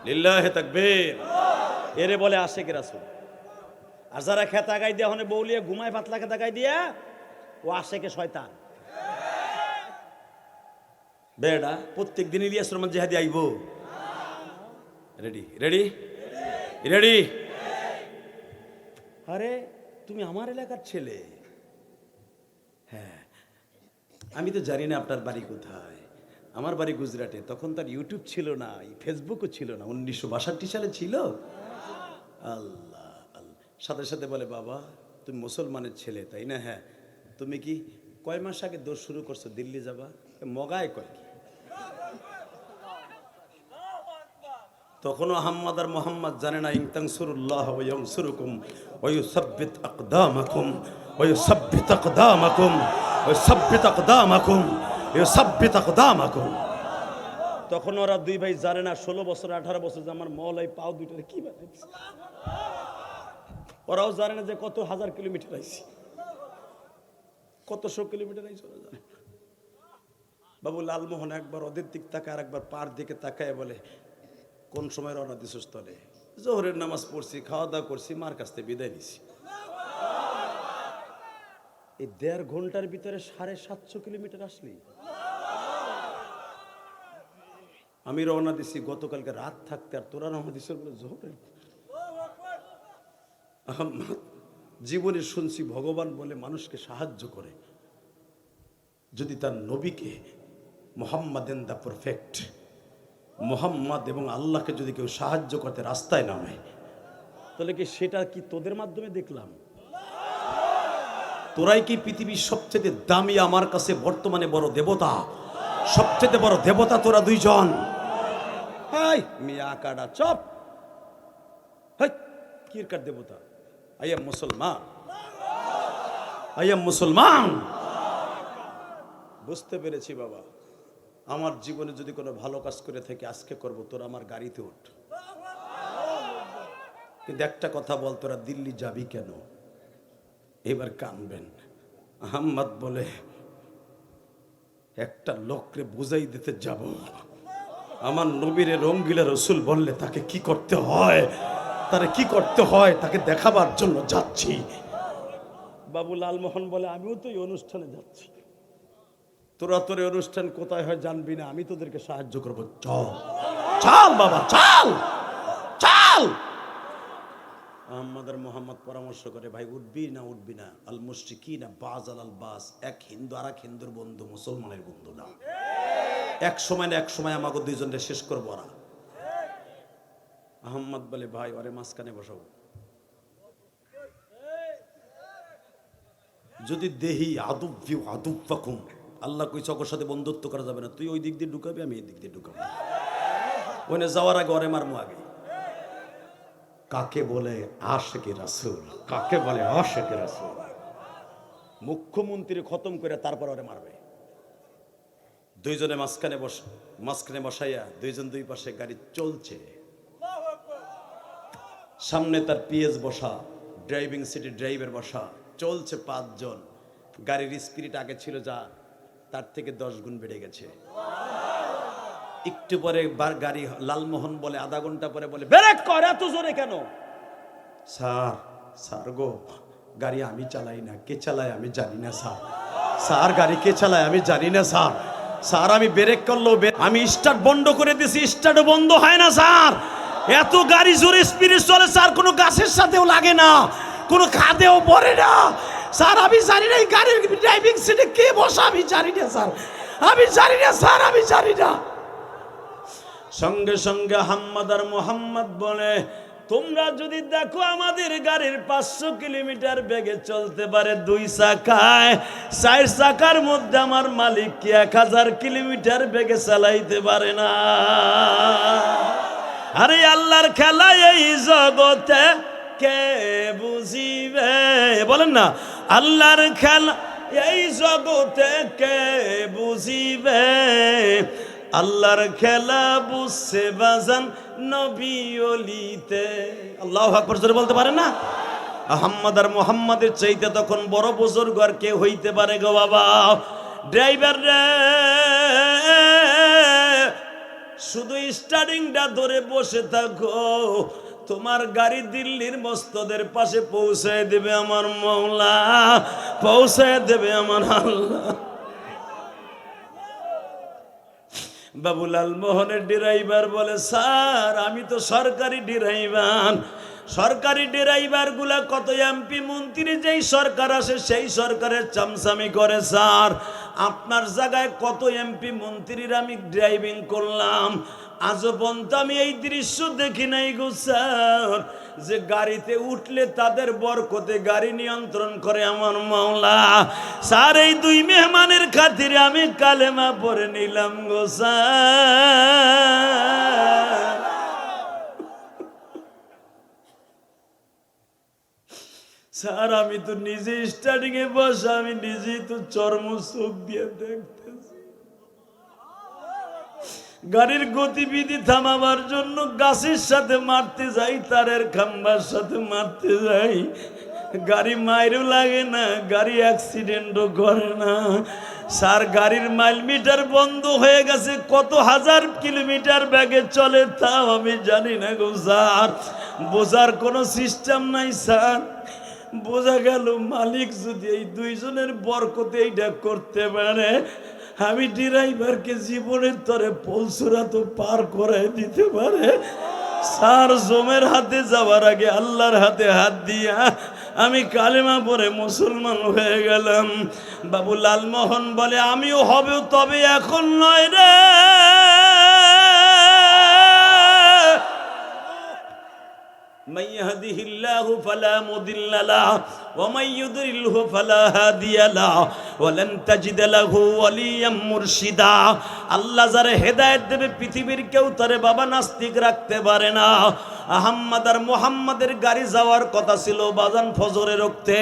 লিল্লাহে তাকবীর। এরে বলে আশেকের রাসূল। আর যারা খেতা গাই দিয়া হনে বউলিয়ে ঘুমায়, পাতলা খেতা গাই দিয়া, ও আশেকে শয়তান বেড়া। প্রত্যেক দিন ইলিয়াস রহমান জিহাদি আইব। Ready ready ready? আরে তুমি আমার এলাকার ছেলে। হ্যাঁ, আমি তো জানি না আপনার বাড়ি কোথায়। আমার বাড়ি গুজরাটে। তখন তার ইউটিউব ছিল না, ফেসবুকও ছিল না। 1962 সালে ছিল। আল্লাহ আল্লাহ। সাথে সাথে বলে, বাবা তুমি মুসলমানের ছেলে তাই না? হ্যাঁ। তুমি কি কয় মাস আগে দৌড় শুরু করছো দিল্লি যাবা? মগায় কয় কি? তখনও আহম্মদ আর মোহাম্মদ জানে না। ইনতানসুরুল্লাহ ওয়া ইয়ানসুরুকুম ওয়া ইউসাব্বিত আকদামাকুম ওয়া ইউসাব্বিত আকদামাকুম ওয়া ইউসাব্বিত আকদামাকুম ওয়া ইউসাব্বিত আকদামাকুম। তখন ওরা দুই ভাই জানে না 16 বছর 18 বছর যে আমার মওলাই পাও দুইটারে কি বানাইছে। ওরাও জানে না যে কত হাজার কিলোমিটার আইছি, কত শো কিলোমিটার আইছি ওরা জানে। বাবু লালমোহন একবার ওদের দিক তাকায় আর একবার পার দিকে তাকায় বলে, কোন সময় রওনা দিছিস তলে? জোহরের নামাজ পড়ছি, খাওয়া দাওয়া করছি, মার কাছ থেকে বিদায় নিছি। এই 1.5 ঘন্টার ভিতরে 750 কিলোমিটার আসলি। আমি রওনা দিছি গতকালকে রাত থাকতে, আর তোরা রওনা দিস বলে জোহরের। জীবনে শুনছি ভগবান বলে মানুষকে সাহায্য করে যদি তার নবীকে, মুহাম্মাদেন দা পারফেক্ট, মুহাম্মদ এবং আল্লাহকে যদি কেউ সাহায্য করতে রাস্তায় নামে, তাহলে কি সেটা কি তোদের মাধ্যমে দেখলাম? তোরাই কি পৃথিবীর সবচেয়ে দামি, আমার কাছে বর্তমানে বড় দেবতা, সবচেয়ে বড় দেবতা তোরা দুইজন। হাই মিয়া কাডা চপ, হাই কিরকার দেবতা। আই এম মুসলমান, আই এম মুসলমান। বুঝতে পেরেছি বাবা, আমার জীবনে যদি কোনো ভালো কাজ করে থেকে আজকে করব, তোরা আমার গাড়িতে উঠ। কিন্তু একটা কথা বল, তোরা দিল্লি যাবি কেন? এবার কানবেন। আহম্মদ বলে, একটা লোককে বুঝাই দিতে যাব, আমার নবীরে রঙ্গিলা রসুল বললে তাকে কি করতে হয়, তারে কি করতে হয় তাকে দেখাবার জন্য যাচ্ছি। বাবু লালমোহন বলে, আমিও তো এই অনুষ্ঠানে যাচ্ছি। তোরা তোর অনুষ্ঠান কোথায় হয় জানবি না, আমি তোদেরকে সাহায্য করবো। চল চল বাবা চল চল। আহমদ আর মোহাম্মদ পরামর্শ করে, ভাই উঠবি না উঠবি না? আল মুশরিকিনা বাজ আল বাস, এক হিন্দু আর এক হিন্দুর বন্ধু, মুসলমানের বন্ধু না। এক সময় না এক সময় আমাকে দুইজনকে শেষ করবো ওরা। আহমদ বলে, ভাই ওরে মাঝখানে বসাবো। যদি দেহি আদুব্বিউ আদুব্বাকুম, আল্লাহ কইছে ওর সাথে বন্ধুত্ব করা যাবে না। তুই ওই দিক দিয়ে ঢুকাবি, আমি এই দিক দিয়ে ঢুকাবো। ওখানে যাওয়ার আগে ওরে মারমু আগে। কাকে বলে আশিকে রাসূল, কাকে বলে আশিকে রাসূল। মুখ্যমন্ত্রী খতম করে তারপর ওরে মারবে। দুইজনে মাঝখানে বসাইয়া দুইজন দুই পাশে গাড়ি চলছে, সামনে তার পিএস বসা, ড্রাইভিং সিটে ড্রাইভার বসা, চলছে 5 জন। গাড়ির স্পিরিট আগে ছিল যা তার থেকে 10 গুণ বেড়ে গেছে। একটু পরে গাড়ি লালমোহন বলে, আধা ঘন্টা পরে বলে, ব্রেক কর, এত জোরে কেন? স্যার গো, গাড়ি আমি চালাই না, কে চালায় আমি জানি না স্যার গাড়ি কে চালায় আমি জানি না স্যার আমি ব্রেক করলো, আমি স্টার্ট বন্ধ করে দিছি, স্টার্টও বন্ধ হয় না স্যার। এত গাড়ি জোরে স্পিরিট চলে স্যার, কোনো গাছের সাথেও লাগে না, কোনো খাদেও পড়ে না স্যার। আমি জানি না এই গাড়ির ড্রাইভিং সিটে কে বসা, আমি জানি না স্যার, আমি জানি না স্যার, আমি জানি না। সঙ্গে সঙ্গে হাম্মাদ আর মোহাম্মদ বলে, তোমরা যদি দেখো আমাদের গাড়ির 500 কিলোমিটার বেগে চলতে পারে 2 চাকায়, 4 চাকার মধ্যে আমার মালিক কি 1000 কিলোমিটার বেগে চালাইতে পারে না? আরে আল্লাহর খেলা এই জগতে কে বুঝিবে? বলেন না, আল্লাহর খেলা এই জগতে কে বুঝিবে? আল্লাহর খেলা বুঝছে বাজান নবী ওলিতে। আল্লাহু আকবার জোরে বলতে পারে না? আহম্মদ আর মুহাম্মাদের চাইতে তখন বড় বুজুর্গ আর কে হইতে পারে গো বাবা? ড্রাইভার রে, শুধু স্টার্টিংটা ধরে বসে থাকো, তোমার গাড়ি দিল্লির মস্তদের পাশে পৌঁছায় দেবে আমার মওলা, পৌঁছায় দেবে আমার আল্লাহ। বাবুলাল মোহনের ড্রাইভার বলে, স্যার আমি তো সরকারি ড্রাইভার, সরকারি ড্রাইভার গুলা কত এমপি মন্ত্রী যেই সরকার আসে সেই সরকারের চামচামি করে স্যার। আপনার জায়গায় কত এমপি মন্ত্রীর আমি ড্রাইভিং করলাম, আজও পর্যন্ত আমি এই দৃশ্য দেখি নাই গো স্যার, যে গাড়িতে উঠলে তাদের বরকতে গাড়ি নিয়ন্ত্রণ করে আমার মাওলা। স্যার এই 2 মেহমানের খাতিরে আমি কালেমা পড়ে নিলাম গো স্যার। স্যার আমি তো নিজে স্টার্টিং এ বসা, আমি নিজেই তো চর্ম চোখ দিয়ে দেখতেছি। গাড়ির গতিবিধি থামাবার জন্য গাছের সাথে মারতে যাই, তারের খাম্বার সাথে মারতে যাই, গাড়ি মাইরও লাগে না, গাড়ি অ্যাক্সিডেন্টও করে না। স্যার গাড়ির মাইল মিটার বন্ধ হয়ে গেছে, কত 1000 কিলোমিটার বেগে চলে তাও আমি জানি না গো স্যার। বোঝার কোনো সিস্টেম নাই স্যার। বোঝা গেল মালিক যদি এই 2 জনের বরকতে এইটা করতে পারে, আমি ড্রাইভারকে জীবনের তরে পলসুরা তো পার করাই দিতে পারে। স্যার জমের হাতে যাওয়ার আগে আল্লাহর হাতে হাত দিয়া আমি কালেমা পড়ে মুসলমান হয়ে গেলাম। বাবু লালমোহন বলে, আমিও হবে, তবে এখন নয় রে। من يهده الله فلا مضل له ومن يضلله فلا هادي له ولن تجد له وليا مرشدا। আল্লাহ যারে হেদায়েত দেবে পৃথিবীর কেউ তারে বাবা নাস্তিক রাখতে পারে না। আহম্মদ আর মুহাম্মাদের গাড়ি যাওয়ার কথা ছিল বাজান ফজরের রক্তে,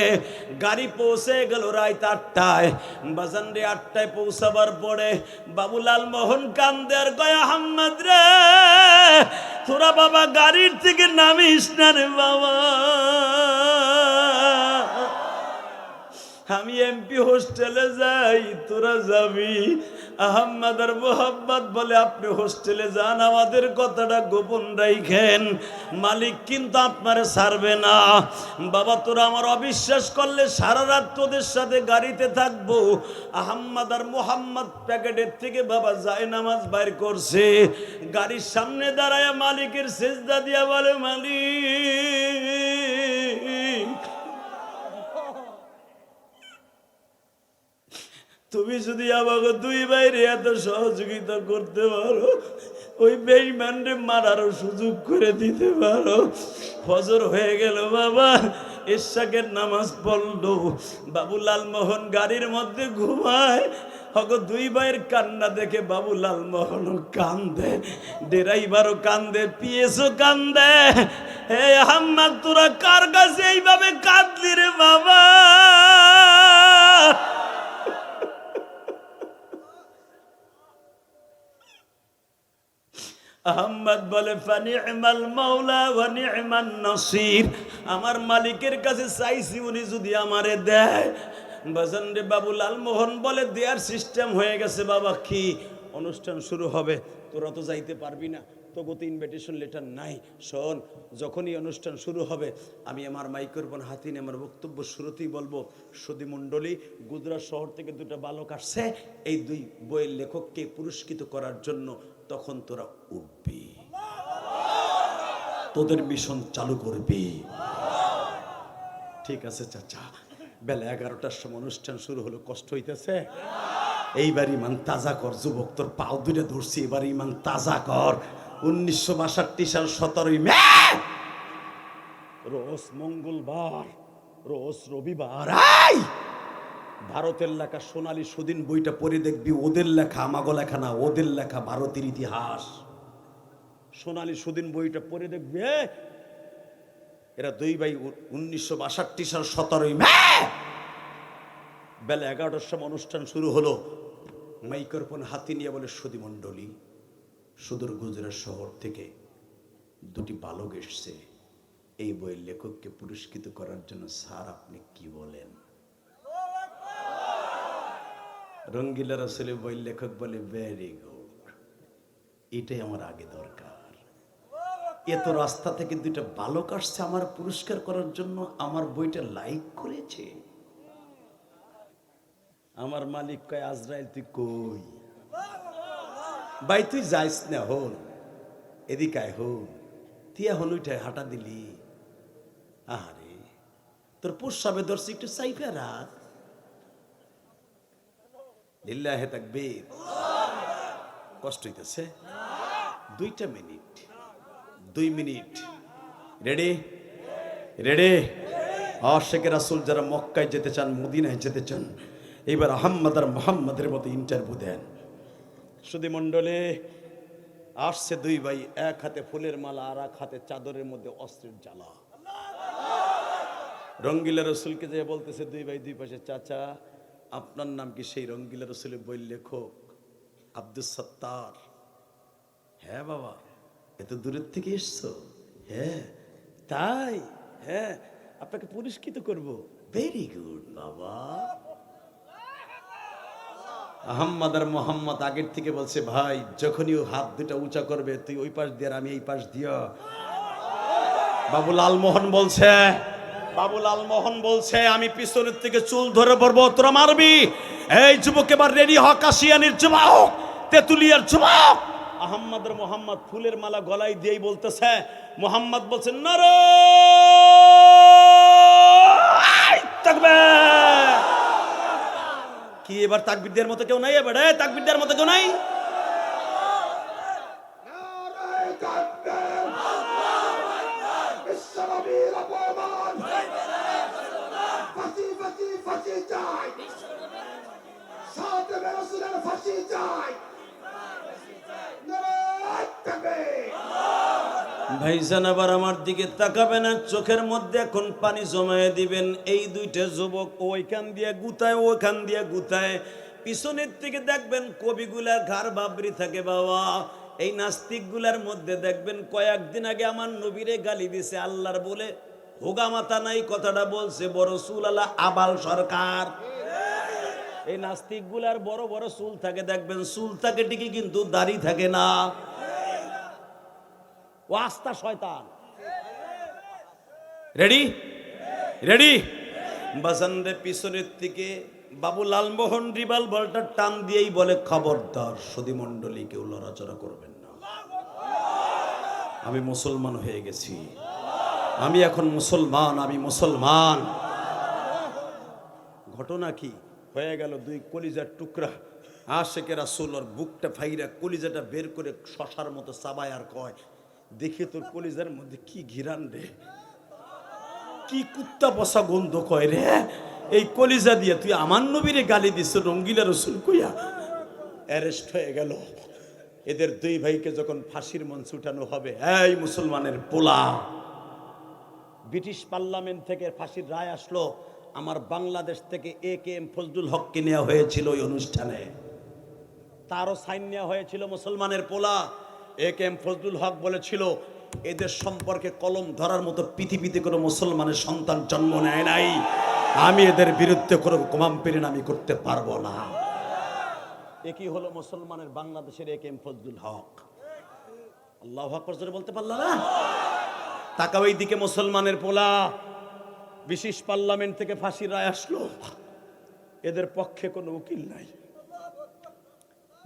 গাড়ি পৌঁছে গেল রাত 8টায়। বাজান রে 8টায় পৌঁছাবার পরে বাবুলাল মোহন কান্দে আর কয়, আহম্মদ রে তোরা বাবা গাড়ির থেকে নামিস না রে বাবা, আমি এমপি হোস্টেলে যাই, তোরা যাবি। আহম্মদ আর মোহাম্মদ বলে, আপনি হোস্টেলে যান, আমাদের কথাটা গোপন রাখেন, মালিক কিন্তু আপনারে ছাড়বে না। বাবা তোরা আমার অবিশ্বাস করলে সারা রাত তোদের সাথে গাড়িতে থাকবো। আহম্মদ আর মোহাম্মদ প্যাকেটের থেকে বাবা যায় নামাজ বাইর করছে, গাড়ির সামনে দাঁড়ায় মালিকের সেজদা দিয়া বলে, মালিক তুমি যদি আমাকে 2 ভাইরে এত সহযোগিতা করতে পারো, ওই বেঈমানরে মারারও সুযোগ করে দিতে পারো। ফজর হয়ে গেল বাবা, ইশাকের নামাজ পড়লো। বাবু লালমোহন গাড়ির মধ্যে ঘুমায়। হগো 2 ভাইয়ের কান্না দেখে বাবু লালমোহনও কান্দে, ড্রাইভারও কান্দে, পিএসও কান্দে। হে আহম্মদ তোরা কার কাছে এইভাবে কাঁদলি রে বাবা? আহম্মদ বলে ফানি'মাল মাওলা ওয়া নি'মান নাসির, আমার মালিকের কাছে চাইছি উনি যদি আমারে দেয়। বাজান রে, বাবু লালমোহন বলে দেয়ার সিস্টেম হয়ে গেছে বাবা। কি অনুষ্ঠান শুরু হবে, তোরা তো যাইতে পারবি না, তোকে তো ইনভিটেশন লেটার নাই। শোন, যখনই অনুষ্ঠান শুরু হবে আমি আমার মাইক্রোফোন হাতে নিয়ে আমার বক্তব্য শুরুতেই বলবো, সুধী মণ্ডলী, গুজরাট শহর থেকে দুটো বালক আসছে এই দুই বইয়ের লেখককে পুরস্কৃত করার জন্য। তখন তোরা উঠবি, তোদের মিশন চালু করবি। ঠিক আছে চাচা। বেলা 11টার সময় অনুষ্ঠান শুরু হলো, কষ্ট হইতেছে? এইবার ইমান তাজা কর যুবক, তোর পাও দুটো ধরছি, এবার ইমান তাজা কর। 1962 সাল 17ই মে, রোজ মঙ্গলবার, রোজ রবিবার। ভারতের লেখা সোনালী সুদিন বইটা পড়ে দেখবি, ওদের লেখা, আমাগো লেখা না, ওদের লেখা ভারতের ইতিহাস। সোনালী সুদিন বইটা পড়ে দেখবি, এরা দুই ভাই 1962 সাল 17ই মে বেলা 11টার সময় অনুষ্ঠান শুরু হলো। মাইক্রোফোন হাতে নিয়ে বলে, সুধী মণ্ডলী, সুদূর গুজরাট শহর থেকে দুটি বালক এসছে এই বইয়ের লেখককে পুরস্কৃত করার জন্য। স্যার আপনি কি বলেন? রঙ্গিলা রাসূলের বইয়ের লেখক বলে, ভেরি গুড, এটাই আমার আগে দরকার। এত রাস্তা থেকে দুইটা বালক আসছে আমার পুরস্কার করার জন্য, আমার বইটা লাইক করেছে। আমার মালিক কয়, আজরাইল তুই কই? ভাই তুই যাইস না, হন এদিকে আয়, হন তুই এখন উঠে হাঁটা দিলি। আরে তোর প্রস্রাবে ধরছি, একটু সাইফে রাখ। লিল্লাহে তাকবীর। কষ্ট হইতেছে? 2 মিনিট, 2 মিনিট। রেডি? রেডি? আশিকে রাসূল যারা মক্কায় যেতে চান, মদিনায় যেতে চান, এবার আহম্মদ আর মোহাম্মদের মতো ইন্টারভিউ দেন। সুধী মণ্ডলী, আসছে দুই ভাই, এক হাতে ফুলের মালা আর এক হাতে চাদরের মধ্যে অস্ত্রের জ্বালা। রঙ্গিলা রসুলকে যে বলতেছে দুই ভাই দুই পাশে, চাচা আপনার নাম কি? সেই রঙ্গিলা রসুলের বইয়ের লেখক আব্দুস সত্তার। হ্যাঁ বাবা, এত দূরের থেকে এসছো? হ্যাঁ। তাই? হ্যাঁ, আপনাকে পুরস্কৃত করব। ভেরি গুড বাবা। আহম্মদ আর মোহাম্মদ আগের থেকে বলছে, ভাই যখনই ও হাত দুটা উঁচা করবে তুই ওই পাশ দিয়ে আর আমি এই পাশ দিও। বাবু লালমোহন বলছে, বাবু লালমোহন বলছে, আমি পিছনের থেকে চুল ধরে পড়বো, তোরা মারবি। এই যুবক এবার রেডি হ, কাশিয়ানির যুবক, তেতুলিয়ার যুবক। আহম্মদ আর মোহাম্মদ ফুলের মালা গলায় দিয়েই বলতেছে, মোহাম্মদ বলছে, নারায়ে তাকবীর। কি এবার তাকবীর দেওয়ার মতো কেউ নাই? এবার তাকবীর দেওয়ার মতো কেউ নাই? ভাইজান আবার আমার দিকে তাকাবে না, চোখের মধ্যে এখন পানি জমায়ে দিবেন। এই দুইটা যুবক ওইখান দিয়ে গুতায়, ওইখান দিয়ে গুতায়। পিছনের থেকে দেখবেন কবিগুলার ঘাড় বাবরি থাকে বাবা। এই নাস্তিকগুলার মধ্যে দেখবেন কয়েকদিন আগে আমার নবীরে গালি দিছে আল্লাহর বলে, হোগা মাথা নাই কথাটা বলছে বড় চুল আলা আবাল সরকার। এই নাস্তিকগুলার বড় বড় চুল থাকে, দেখবেন চুল থাকে ঠিকই কিন্তু দাড়ি থাকে না। ও আস্তা শয়তান। রেডি? রেডি? বাজানরে পিছনের থেকে বাবু লালমোহন রিভলভারটা টান দিয়েই বলে, খবরদার সুধী মণ্ডলী, কেউ লড়াচড়া করবেন না। আমি মুসলমান হয়ে গেছি, আমি এখন মুসলমান, আমি মুসলমান। ঘটনা কি হয়ে গেল, দুই কলিজার টুকরা আশিকে রাসূল ওর বুকটা ফাইরা কলিজাটা বের করে শশার মতো চাবায় আর কয়, দেখে তোর কলিজার মধ্যে কি ঘিরান রে, কি কুত্তা বসা গন্ধ কয় রে, এই কলিজা দিয়ে তুই আমার নবীরে গালি দিস, রঙ্গিলা রসুল কইয়া। অ্যারেস্ট হয়ে গেল। এদের দুই ভাইকে যখন ফাঁসির মঞ্চে উঠানো হবে, এই মুসলমানের পোলা, ব্রিটিশ পার্লামেন্ট থেকে ফাঁসির রায় আসলো। আমার বাংলাদেশ থেকে AKM ফজলুল হককে নেওয়া হয়েছিল ওই অনুষ্ঠানে, তারও সাইন নেওয়া হয়েছিল। মুসলমানের পোলা এ কে এম ফজলুল হক বলেছিল, এদের সম্পর্কে কলম ধরার মতো পৃথিবীতে কোনো মুসলমানের সন্তান জন্ম নেয় নাই, আমি এদের বিরুদ্ধে কোনো কম্পেন আমি করতে পারবো না। একই হলো মুসলমানের বাংলাদেশের এ কে এম ফজলুল হক। আল্লাহু আকবার জোরে বলতে পারল না? তাকাও এই দিকে, মুসলমানের পোলা ব্রিটিশ পার্লামেন্ট থেকে ফাঁসির রায় আসলো, এদের পক্ষে কোনো উকিল নাই।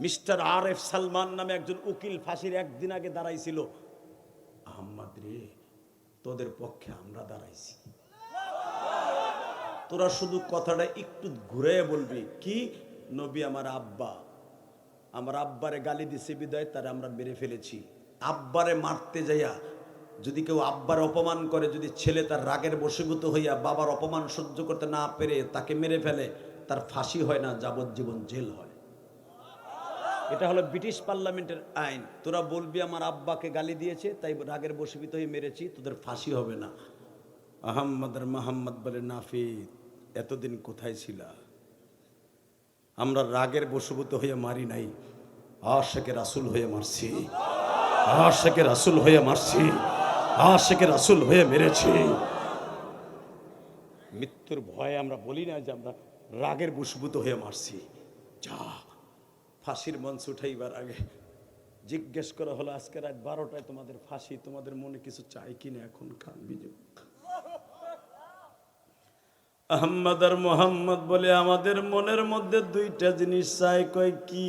মিস্টার আর এফ সালমান নামে একজন উকিল ফাঁসির একদিন আগে দাঁড়াইছিল। আহম্মদ রে, তোদের পক্ষে আমরা দাঁড়াইছি, তোরা শুধু কথাটা একটু ঘুরে বলবি কি, নবী আমার আব্বা, আমার আব্বারে গালি দিছে বিদায় তারে আমরা মেরে ফেলেছি। আব্বারে মারতে যাইয়া যদি কেউ আব্বার অপমান করে, যদি ছেলে তার রাগের বশীভূত হইয়া বাবার অপমান সহ্য করতে না পেরে তাকে মেরে ফেলে, তার ফাঁসি হয় না, যাবজ্জীবন জেল হয়। এটা হলো ব্রিটিশ পার্লামেন্টের আইন। তোরা বলবি আমার আব্বাকে গালি দিয়েছে তাই রাগের বশীভূত হয়ে মেরেছি, তোদের ফাঁসি হবে না। আহম্মদ আর মোহাম্মদ বলে, নাফিদ এতদিন কোথায় ছিলা? আমরা রাগের বশীভূত হয়ে মারি নাই, আশিকে রাসূল হয়ে মারছি, আশিকে রাসূল হয়ে মারছি, আশিকে রাসূল হয়ে মেরেছি। মৃত্যুর ভয়ে আমরা বলি না যে আমরা রাগের বশীভূত হয়ে মারছি। যা ফাঁসির মঞ্চ উঠাইবার আগে জিজ্ঞেস করা হলো, আজকে রাত 12টায় তোমাদের ফাঁসি, তোমাদের মনে কিছু চাই কিনা? এখন খান বিজয়। আহম্মদ আর মোহাম্মদ বলে, আমাদের মনের মধ্যে দুইটা জিনিস চাই। কয় কি?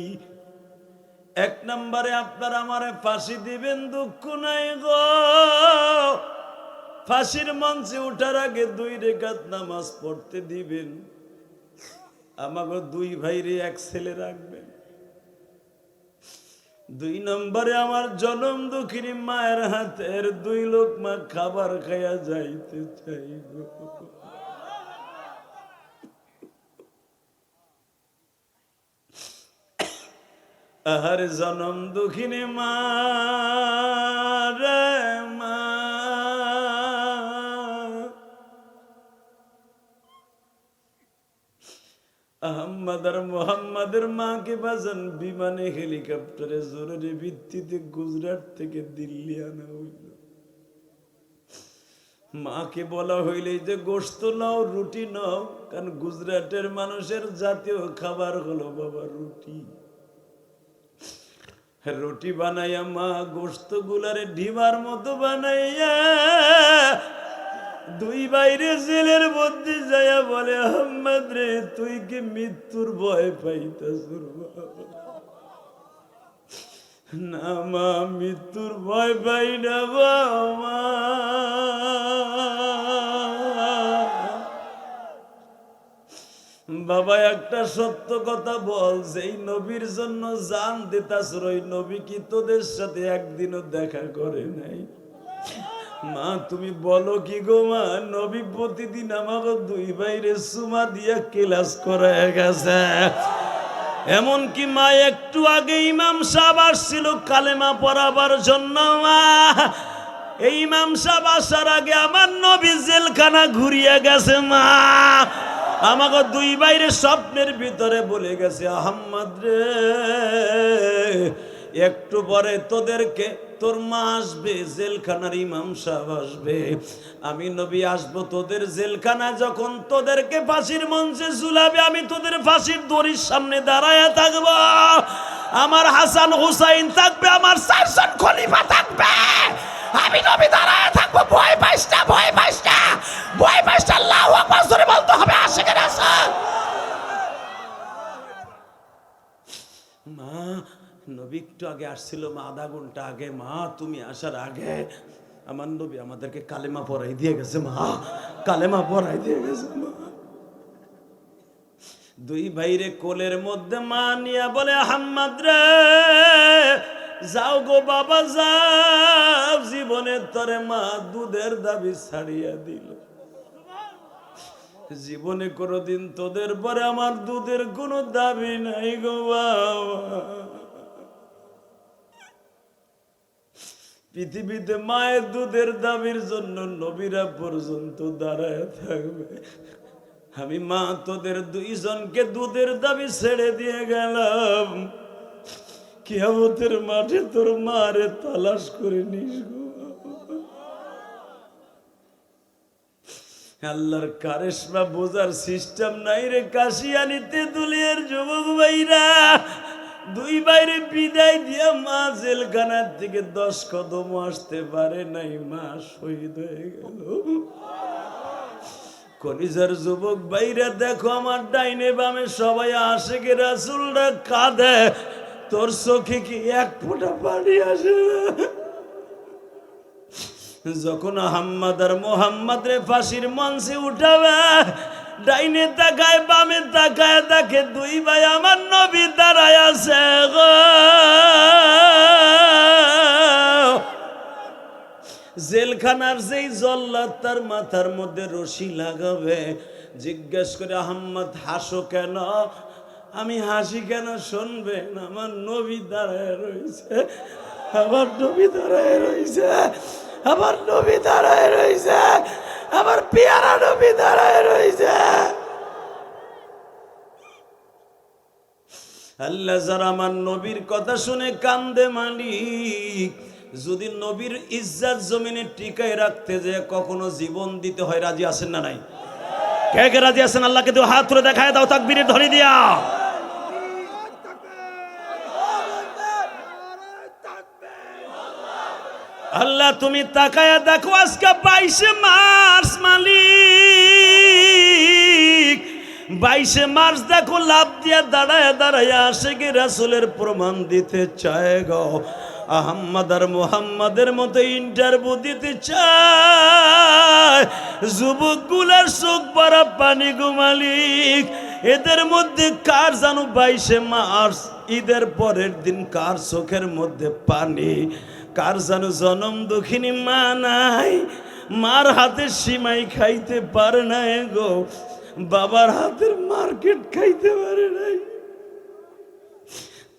এক নম্বরে আপনার আমারে ফাঁসি দিবেন, দুঃখ নাই গো। ফাঁসির মঞ্চে উঠার আগে 2 রাকাত নামাজ পড়তে দিবেন। আমাকে 2 ভাইরে এক ছেলে রাখবেন। 2 নম্বরে আমার জনম দুঃখিনী মায়ের হাতের 2 লোকমা খাবার খাইয়া যাইতে চাইব। আহার জনম দুঃখিনী মা রে মা, আহম্মদ আর মোহাম্মদের মাকে বাজান বিমানে হেলিকপ্টারে জরুরি ভিত্তিতে গুজরাট থেকে দিল্লি আনা হইল। মাকে বলা হইলে যে গোশত নাও, রুটি নাও, কারণ গুজরাটের মানুষের জাতীয় খাবার হলো বাবা রুটি। রুটি বানাইয়া মা গোশত গুলারে ঢিমার মতো বানাইয়া 2 বাইরে জেলের মধ্যে যাইয়া বলে, আহম্মদ রে তুই কি মৃত্যুর ভয় পাইতাছ? না মা, মৃত্যুর ভয় পাই না মা। বাবা একটা সত্য কথা বল, যেই নবীর জন্য জান দিতাস, ওই নবী কি তোদের সাথে একদিনও দেখা করে নাই? মা তুমি বলো কি গো মা, নবী প্রতিদিন আমাকে 2 ভাইরে সুমা দিয়া ক্লাস করায় গেছে। এমনকি মা একটু আগে ইমাম সাহেব আসছিল কালেমা পড়াবার জন্য। মা এই ইমাম সাহেব আসার আগে আমার নবী জেলখানা ঘুরিয়ে গেছে। মা আমাকে 2 ভাইরে স্বপ্নের ভিতরে বলে গেছে, আহম্মদ রে একটু পরে তোদেরকে তোর মা আসবে, জেলখানার ইমাম সাহেব আসবে, আমি নবী আসবো তোদের জেলখানায়। যখন তোদেরকে ফাঁসির মঞ্চে ঝুলাবে, আমি তোদের ফাঁসির দড়ির সামনে দাঁড়ায়া থাকবো। আমার হাসান হুসাইন থাকবে, আমার 4 জন খলিফা থাকবে, আমি নবী দাঁড়ায়া থাকবো। ভয় পাইস না, ভয় পাইস না, ভয় পাইস না। আল্লাহু আকবার জোরে বলতে হবে। আশিকের রাসূল। মা নবী একটু আগে আসছিল, মা আধা ঘন্টা আগে। মা তুমি আসার আগে আমার নবী আমাদেরকে কালেমা পড়াই দিয়ে গেছে। মা কালেমা পড়াই দিয়ে গেছে। মা 2 ভাইরে কোলের মধ্যে মা নিয়া বলে, আহম্মদ রে যাও গো বাবা যাও, জীবনের তরে মা দুধের দাবি ছাড়িয়া দিল। জীবনে কোনোদিন তোদের পরে আমার দুধের কোনো দাবি নাই গো বাবা। পৃথিবীতে মায়ের দুধের দাবির জন্য নবীরা পর্যন্ত দাঁড়ায় থাকবে। আমি মা তোদের 2 জনকে দুধের দাবি ছেড়ে দিয়ে গেলাম, কিয়ামতের মাঠে তোর মারে তালাশ করে নিস গো। আল্লাহর কারিশমা বোঝার সিস্টেম নাই রে কাশিয়ানিতে দুলিয়ার যুবক ভাইরা। দুই বাইরে বিদায় দিয়া মা জেলখানার থেকে 10 কদম আসতে পারে নাই, মা শহীদ হয়ে গেল। কলিজার যুবক ভাইরা দেখো, আমার ডাইনে বামে সবাই আশিকে রাসূলরা কাঁদে, তোর চোখে কি এক ফোঁটা পানি আসে না? যখন আহম্মদ আর মোহাম্মদ রে ফাঁসির মঞ্চে উঠাবে, ডাইনে তাকায় বামে তাকায় দেখে দুই ভাই আমার নবী দাঁড়ায় আছে গো। জেলখানার যেই জল্লাদ তার মাথার মধ্যে রশি লাগাবে, জিজ্ঞেস করে আহম্মদ হাসো কেন? আমি হাসি কেন শুনবেন? আমার নবী দাঁড়ায় রয়েছে, আমার নবী দাঁড়ায় রয়েছে, আমার নবী দাঁড়ায় রয়েছে, আমার পেয়ারা নবী দাঁড়ায় রয়েছে। আল্লাহ যারা আমার নবীর কথা শুনে কান্দে মালিক, যদি নবীর ইজ্জত জমিনে টিকায় রাখতে যে কখনো জীবন দিতে হয়, রাজি আছেন না নাই? কে কে রাজি আছেন? আল্লাহকে তো হাত তুলে দেখায় দাও, তাকবীরের ধ্বনি দিয়া। আল্লাহ তুমি তাকায়া দেখো, আজকে 22 মার্চ মালিক, 22 মার্চ দেখো লাভ দিয়া দাঁড়ায় দাঁড়ায় আশিকে রাসূলের প্রমাণ দিতে চায় গো। আহম্মদ আর মুহাম্মাদের মতো ইন্টারভিউ দিতে চায়। যুবকগুলার চোখ ভরা পানি গো মালিক। এদের মধ্যে কার জানো 22 মার্চ ঈদের পরের দিন কার চোখের মধ্যে পানি? কার জানো জনম দুঃখিনী মা নাই, মার হাতের সিমাই খাইতে পারে না গো, বাবার হাতের মার্কেট খাইতে পারে নাই।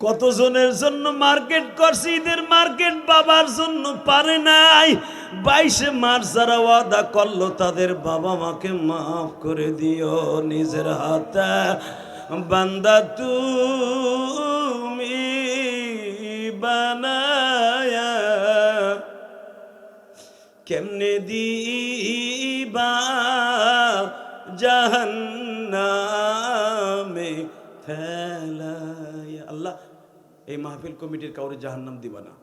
কতজনের জন্য মার্কেট করছে, ঈদের মার্কেট বাবার জন্য পারে নাই। 22 মার্চ যারা ওয়াদা করলো তাদের বাবা মাকে মাফ করে দিও। নিজের হাতে বান্দা তুমি বানায়া কেমনে দিবা জাহান্নামে ফেলায়া। আল্লাহ এই মাহফিল কমিটির কাউরে জাহান্নাম দিবা না,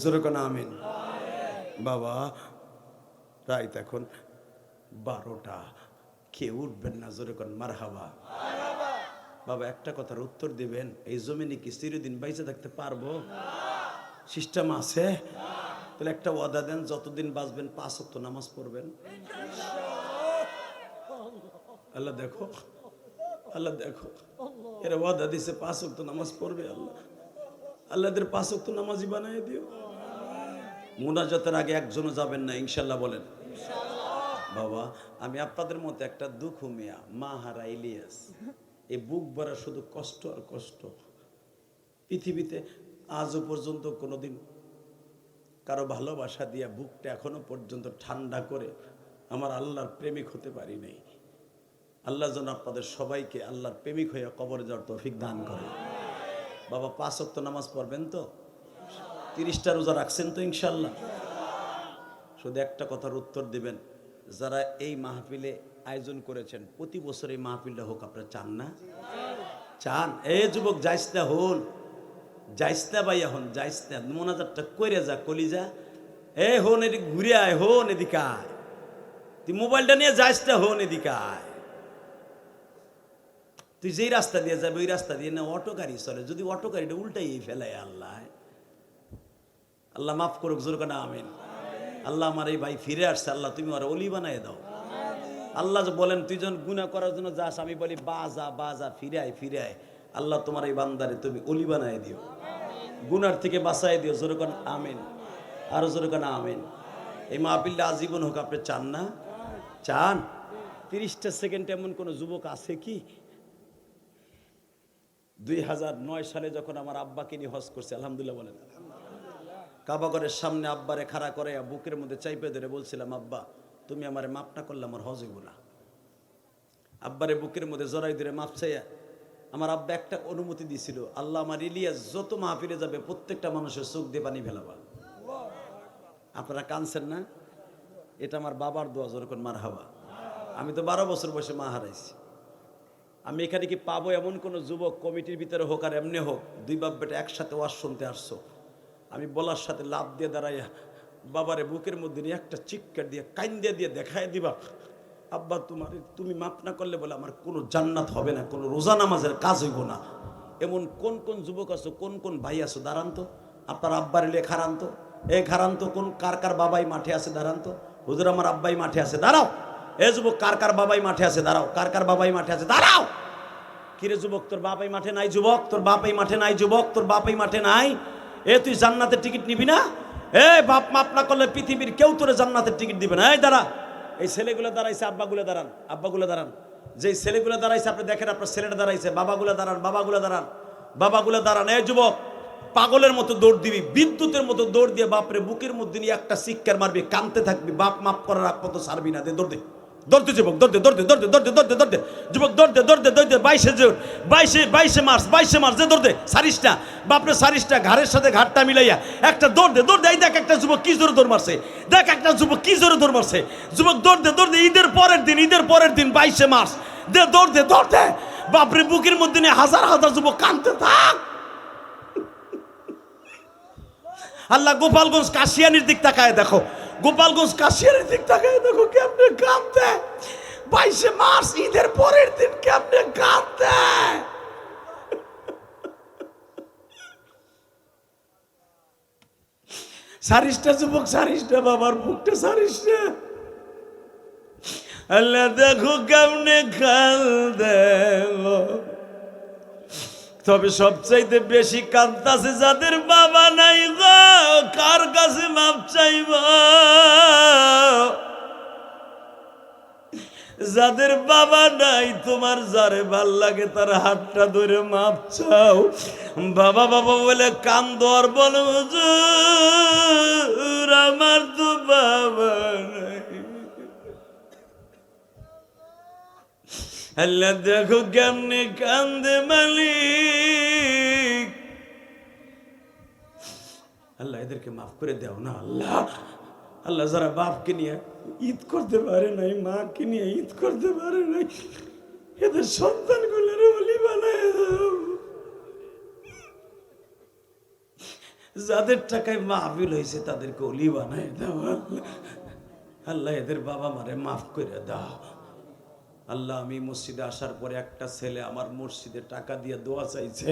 জোরে কোন আমিন। বাবা রাইত এখন 12টা, কেউ উঠবেন না, জোরে কোন মারহাবা। বাবা একটা কথার উত্তর দিবেন, এই জমিনে কি চিরদিন বাইচে থাকতে পারবো? সিস্টেম আছে? তাহলে একটা ওয়াদা দেন, যতদিন বাঁচবেন 5 ওয়াক্ত নামাজ পড়বেন। আল্লাহ দেখো, আল্লাহ দেখো, এরা ওয়াদা দিছে 5 ওয়াক্ত নামাজ পড়বে। আল্লাহ আল্লাহ এদের 5 ওয়াক্ত নামাজি বানায় দিও। মুনাজাতের আগে একজনও যাবেন না ইনশাল্লাহ বলেন। বাবা আমি আপনাদের মতো একটা দুঃখ মিয়া, মা হারা ইলিয়াস, এই বুক ভরা শুধু কষ্ট আর কষ্ট। পৃথিবীতে আজও পর্যন্ত কোনোদিন কারো ভালোবাসা দিয়া বুকটা এখনো পর্যন্ত ঠান্ডা করে আমার আল্লাহর প্রেমিক হতে পারি নাই। আল্লাহ যেন আপনাদের সবাইকে আল্লাহর প্রেমিক হয়ে কবরে যাওয়ার তৌফিক দান করে। বাবা 5 ওয়াক্ত নামাজ পড়বেন তো? 30টা রোজা রাখছেন তো ইনশাল্লাহ? শুধু একটা কথার উত্তর দিবেন, যারা এই মাহফিলে আয়োজন করেছেন প্রতি বছর এই মাহফিলটা হোক, আপনারা চান না? চান? এ যুবক যাইস না, হন যাইস না ভাইয়া, হন যাইস না, মোনাজাতটা কইরা যা কলিজা। এ হন এদিকে ঘুরে আয়, হন এদিকে আয়, তুই মোবাইলটা নিয়ে যাইস না, হন এদিকে আয়। তুই যেই রাস্তা দিয়ে যাবে ওই রাস্তা দিয়ে না অটো গাড়ি চলে, যদি অটো গাড়িটা উল্টাই ফেলায় আল্লাহ, আল্লাহ মাফ করুক, জোর না আমিন। আল্লাহ আমার এই ভাই ফিরে আসছে, আল্লাহ তুমি আর অলি বানায় দাও। আল্লাহ বলেন তুই যখন গুনাহ করার জন্য যাস, আমি বলি বাজা বাজা ফিরে আয় ফিরে আয়। আল্লাহ তোমার এই বান্দারে তুমি অলি বানায় দিও, গুনার থেকে বাঁচায় দিও, জোর না আমিন। আরো জোর না আমিন। এই মাহফিলটা আজীবন হোক, আপনি চান না? চান? 30টা সেকেন্ড এমন কোন যুবক আছে কি? 2009 সালে যখন আমার আব্বাকে নিয়ে হজ করছে, আলহামদুলিল্লাহ বলেন, কাবাগরের সামনে আব্বারে খাড়া করে বুকের মধ্যে চাইপে ধরে বলছিলাম, আব্বা তুমি আমারে মাপ না করলে আমার হজ হইব না। আব্বারে বুকের মধ্যে জড়াই ধরে মাপ চাইয়া আমার আব্বা একটা অনুমতি দিয়েছিল, আল্লাহ আমার ইলিয়াস যত মাহফিলে যাবে প্রত্যেকটা মানুষের চোখ দিয়ে পানি ফেলাবা। আপনারা কানছেন না? এটা আমার বাবার দোয়া, যেরকম মার হাবা। আমি তো 12 বছর বয়সে মা হারাইছি। আমি এখানে কি পাবো এমন কোন যুবক কমিটির ভিতরে হোক আর এমনি হোক, দুই বাপ বেটা একসাথে ওয়াজ শুনতে আসছো, আমি বলার সাথে লাভ দিয়ে দাঁড়াইয়া বাবারে বুকের মধ্যে নিয়ে একটা চিৎকার দিয়ে কাইন্দে দিয়ে দেখায় দিবা, আব্বা তুমি মাফ না করলে বলে আমার কোনো জান্নাত হবে না, কোনো রোজা নামাজের কাজ হইব না। এমন কোন কোন যুবক আছো, কোন কোন ভাই আছো, দাঁড়ান তো আপনার আব্বার এলে খারান তো, খারান তো, কোন কার কার বাবাই মাঠে আছে দাঁড়ান তো, হুজুর আমার আব্বাই মাঠে আছে দাঁড়াও। যুবক কার কার বাবাই মাঠে আছে দাঁড়াও, কার কার বাবাই মাঠে আছে দাঁড়াও। কিরে যুবক তোর বাপাই মাঠে নাই, যুবক তোর বাপাই মাঠে নাই, যুবক তোর বাপাই মাঠে নাই, তুই জান্নাতের টিকিট নিবি না? বাপ মাপ না করলে পৃথিবীর কেউ তোরে জান্নাতের টিকিট দিবে না। দাঁড়া, এই ছেলেগুলো দাঁড়াইছে, আব্বাগুলো দাঁড়ান, আব্বাগুলো দাঁড়ান, যে ছেলেগুলো দাঁড়াইছে আপনি দেখেন, আপনার ছেলেটা দাঁড়াইছে, বাবাগুলো দাঁড়ান, বাবাগুলো দাঁড়ান, বাবাগুলো দাঁড়ান। যুবক পাগলের মতো দৌড় দিবি, বিদ্যুতের মতো দৌড় দিয়ে বাপরে বুকের মধ্যে নিয়ে একটা চিৎকার মারবি, কাঁদতে থাকবি, বাপ মাপ করার আগ পর্যন্ত ছাড়বি না। দৌড় দে, দৌড়তে যুবক, দৌড়তে দৌড়তে দৌড়তে দৌড়তে দৌড়তে দৌড়তে যুবক, দৌড়তে দৌড়তে দৌড়তে 22 মার্চ যে দৌড়তে সারিসটা বাপরে, সারিসটা ঘাড়ের সাথে ঘাটটা মিলাইয়া একটা দৌড়তে দৌড়তে, এই দেখ একটা যুবক কি জোরে দৌড় মারছে, দেখ একটা যুবক কি জোরে দৌড় মারছে, যুবক দৌড়তে দৌড়তে ঈদের পরের দিন 22 মার্চ দে দৌড়তে দৌড়তে বাপরে বুকের মধ্যে নিয়ে হাজার হাজার যুবক কাঁদতে থাক। আল্লাহ গোপালগঞ্জ কাশিয়ানির দিক তাকায় দেখো, গোপালগঞ্জ কাশিয়ানির দিক তাকায় দেখো কেমনে কাঁদতে, 22 মার্চ ঈদের পরের দিন কেমনে কাঁদতে। সারিসটা যুবক, সারিসটা বাবার বুকটা, সারিসটা আল্লাহ দেখো কেমনে কাঁদে। তবে সবচাইতে বেশি কাঁদতাছে যাদের বাবা নাই গো, কার কাছে মাপ চাইব? যাদের বাবা নাই, তোমার যারে ভাল লাগে তার হাতটা ধরে মাপ চাও। বাবা বাবা বলে কান্দ আর বলো হুজুর আমার তো বাবা নাই। আল্লাহ দেখো কেমনে কান্দে মালিক, আল্লাহ এদেরকে মাফ করে দাও না আল্লাহ। আল্লাহ যারা বাপকে নিয়ে ঈদ করতে পারে নাই, মাকে নিয়ে ঈদ করতে পারে নাই, এদের সন্তানগুলোর ওলি বানায় দাও। যাদের টাকায় মাহফিল হয়েছে তাদেরকে ওলি বানায় দাও আল্লাহ। আল্লাহ এদের বাবা মারে মাফ করে দাও আল্লাহ। আমি মসজিদে আসার পরে একটা ছেলে আমার মসজিদে টাকা দিয়ে দোয়া চাইছে,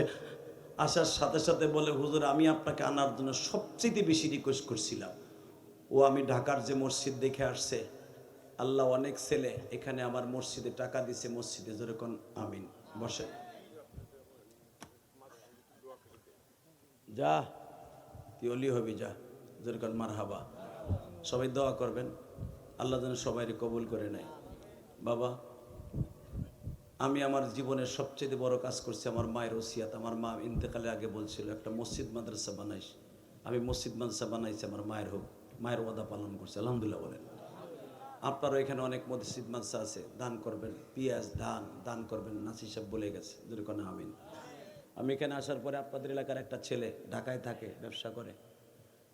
আসার সাথে সাথে বলে হুজুর আমি আপনাকে আনার জন্য সবচেয়ে বেশি রিকোয়েস্ট করছিলাম। ও আমি ঢাকার যে মসজিদ দেখে আসছে, আল্লাহ অনেক ছেলে এখানে আমার মসজিদে টাকা দিছে, মসজিদে যেরকম আমিন। বসে যা, তুই অলি হবি, যা যেরকম মারহাবা। সবাই দোয়া করবেন আল্লাহ যেন সবাই কবুল করে নেয়। বাবা আমি আমার জীবনের সবচেয়ে বড় কাজ করছি, আমার মায়ের ওসিয়াত। আমার মা ইন্তেকালের আগে বলছিল একটা মসজিদ মাদ্রাসা বানাইস, আমি মসজিদ মাদ্রাসা বানাইছি আমার মায়ের হোক, মায়ের ওয়াদা পালন করছে আলহামদুলিল্লাহ বলেন। আপনারও এখানে অনেক মসজিদ মাদ্রাসা আছে, দান করবেন, পেঁয়াজ ধান দান করবেন, নাসি সাহেব বলে গেছে যেরকম আমিন। আমি এখানে আসার পরে আপনাদের এলাকার একটা ছেলে ঢাকায় থাকে, ব্যবসা করে,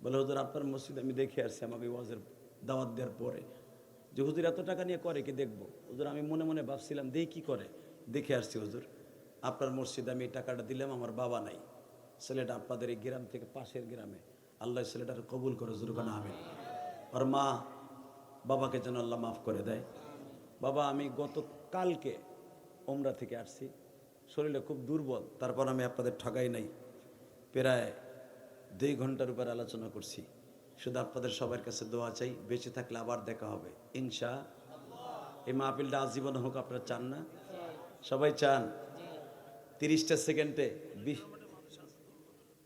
বলে হুজুর আপনার মসজিদ আমি দেখে আসছি আমাকে ওয়াজের দাওয়াত দেওয়ার পরে, যে হুজুর এত টাকা নিয়ে করে কি দেখবো। হুজুর আমি মনে মনে ভাবছিলাম দেখি কি করে, দেখে আসছি হুজুর আপনার মসজিদে আমি এই টাকাটা দিলাম, আমার বাবা নাই, ছেলেটা আপনাদের এই গ্রাম থেকে পাশের গ্রামে, আল্লাহ ছেলেটার কবুল করে জুরকান আমিন। আর মা বাবাকে যেন আল্লাহ মাফ করে দেয়। বাবা আমি গতকালকে ওমরা থেকে আসছি, শরীরে খুব দুর্বল, তারপর আমি আপনাদের ঠগাই নাই, প্রায় 2 ঘন্টার উপর আলোচনা করছি। শুধু আপনাদের সবার কাছে দোয়া চাই, বেঁচে থাকলে আবার দেখা হবে ইনশাআল্লাহ। এই মাহফিলটা আজীবন হোক, আপনারা চান না? সবাই চান? 30টা সেকেন্ডে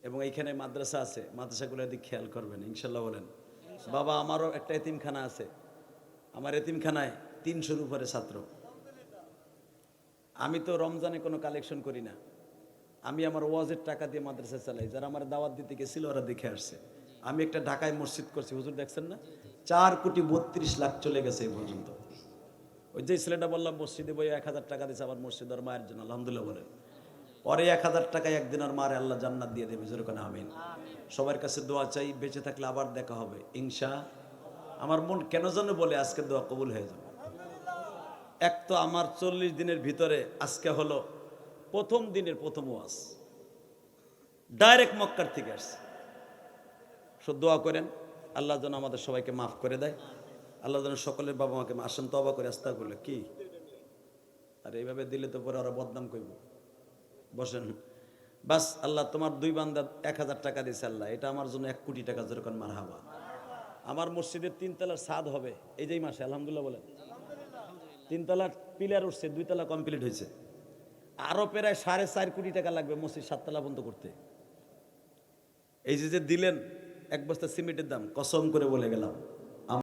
এবং এইখানে মাদ্রাসা আছে, মাদ্রাসাগুলোর দিক খেয়াল করবেন ইনশাল্লাহ বলেন। বাবা আমারও একটা এতিমখানা আছে, আমার এতিমখানায় 300-র উপরে ছাত্র। আমি তো রমজানে কোনো কালেকশন করি না, আমি আমার ওয়াজের টাকা দিয়ে মাদ্রাসা চালাই। যারা আমার দাওয়াত দিতে গেছিল ওরা দেখে আসছে। আমি একটা ঢাকায় মসজিদ করছি, হুজুর দেখছেন না, 4,32,00,000 চলে গেছে এই পর্যন্ত। ওই যে ছেলেটা বললাম মসজিদে বই 1000 টাকা দিয়েছে আমার মসজিদ আর মায়ের জন্য, আলহামদুলিল্লাহ বলেন। পরে 1000 টাকায় একদিন আর মারে আল্লাহ জান্নাত দিয়ে দেবে, যেরকম আমিন। সবার কাছে দোয়া চাই, বেঁচে থাকলে আবার দেখা হবে ইনশা। আমার মন কেন যেন বলে আজকে দোয়া কবুল হয়ে যাবে। এক তো আমার 40 দিনের ভিতরে আজকে হলো প্রথম দিনের প্রথম ওয়াজ, ডাইরেক্ট মক্কার থেকে আসছে। শুধু দোয়া করেন আল্লাহ যেন আমাদের সবাইকে মাফ করে দেয়, আল্লাহ যেন সকলের বাবা মাকে আসেন তওবা করে আস্তাগফিরুল্লাহ। কি আর এইভাবে দিলে তো পরে ওরা বদনাম করব। বসেন বাস। আল্লাহ তোমার 2 বান্দা 1000 টাকা দিয়েছে, আল্লাহ এটা আমার জন্য 1 কোটি টাকা, যেরকম মারহাবা। আমার মসজিদের 3 তলার ছাদ হবে এই যেই মাসে, আলহামদুলিল্লাহ বলেন। 3 তলার পিলার উঠছে, 2 তলা কমপ্লিট হয়েছে, আরো প্রায় 4.5 কোটি টাকা লাগবে মসজিদ 7 তলা বন্ধ করতে। এই যে দিলেন 1 বস্তা সিমেন্টের দাম, কসম করে বলে গেলাম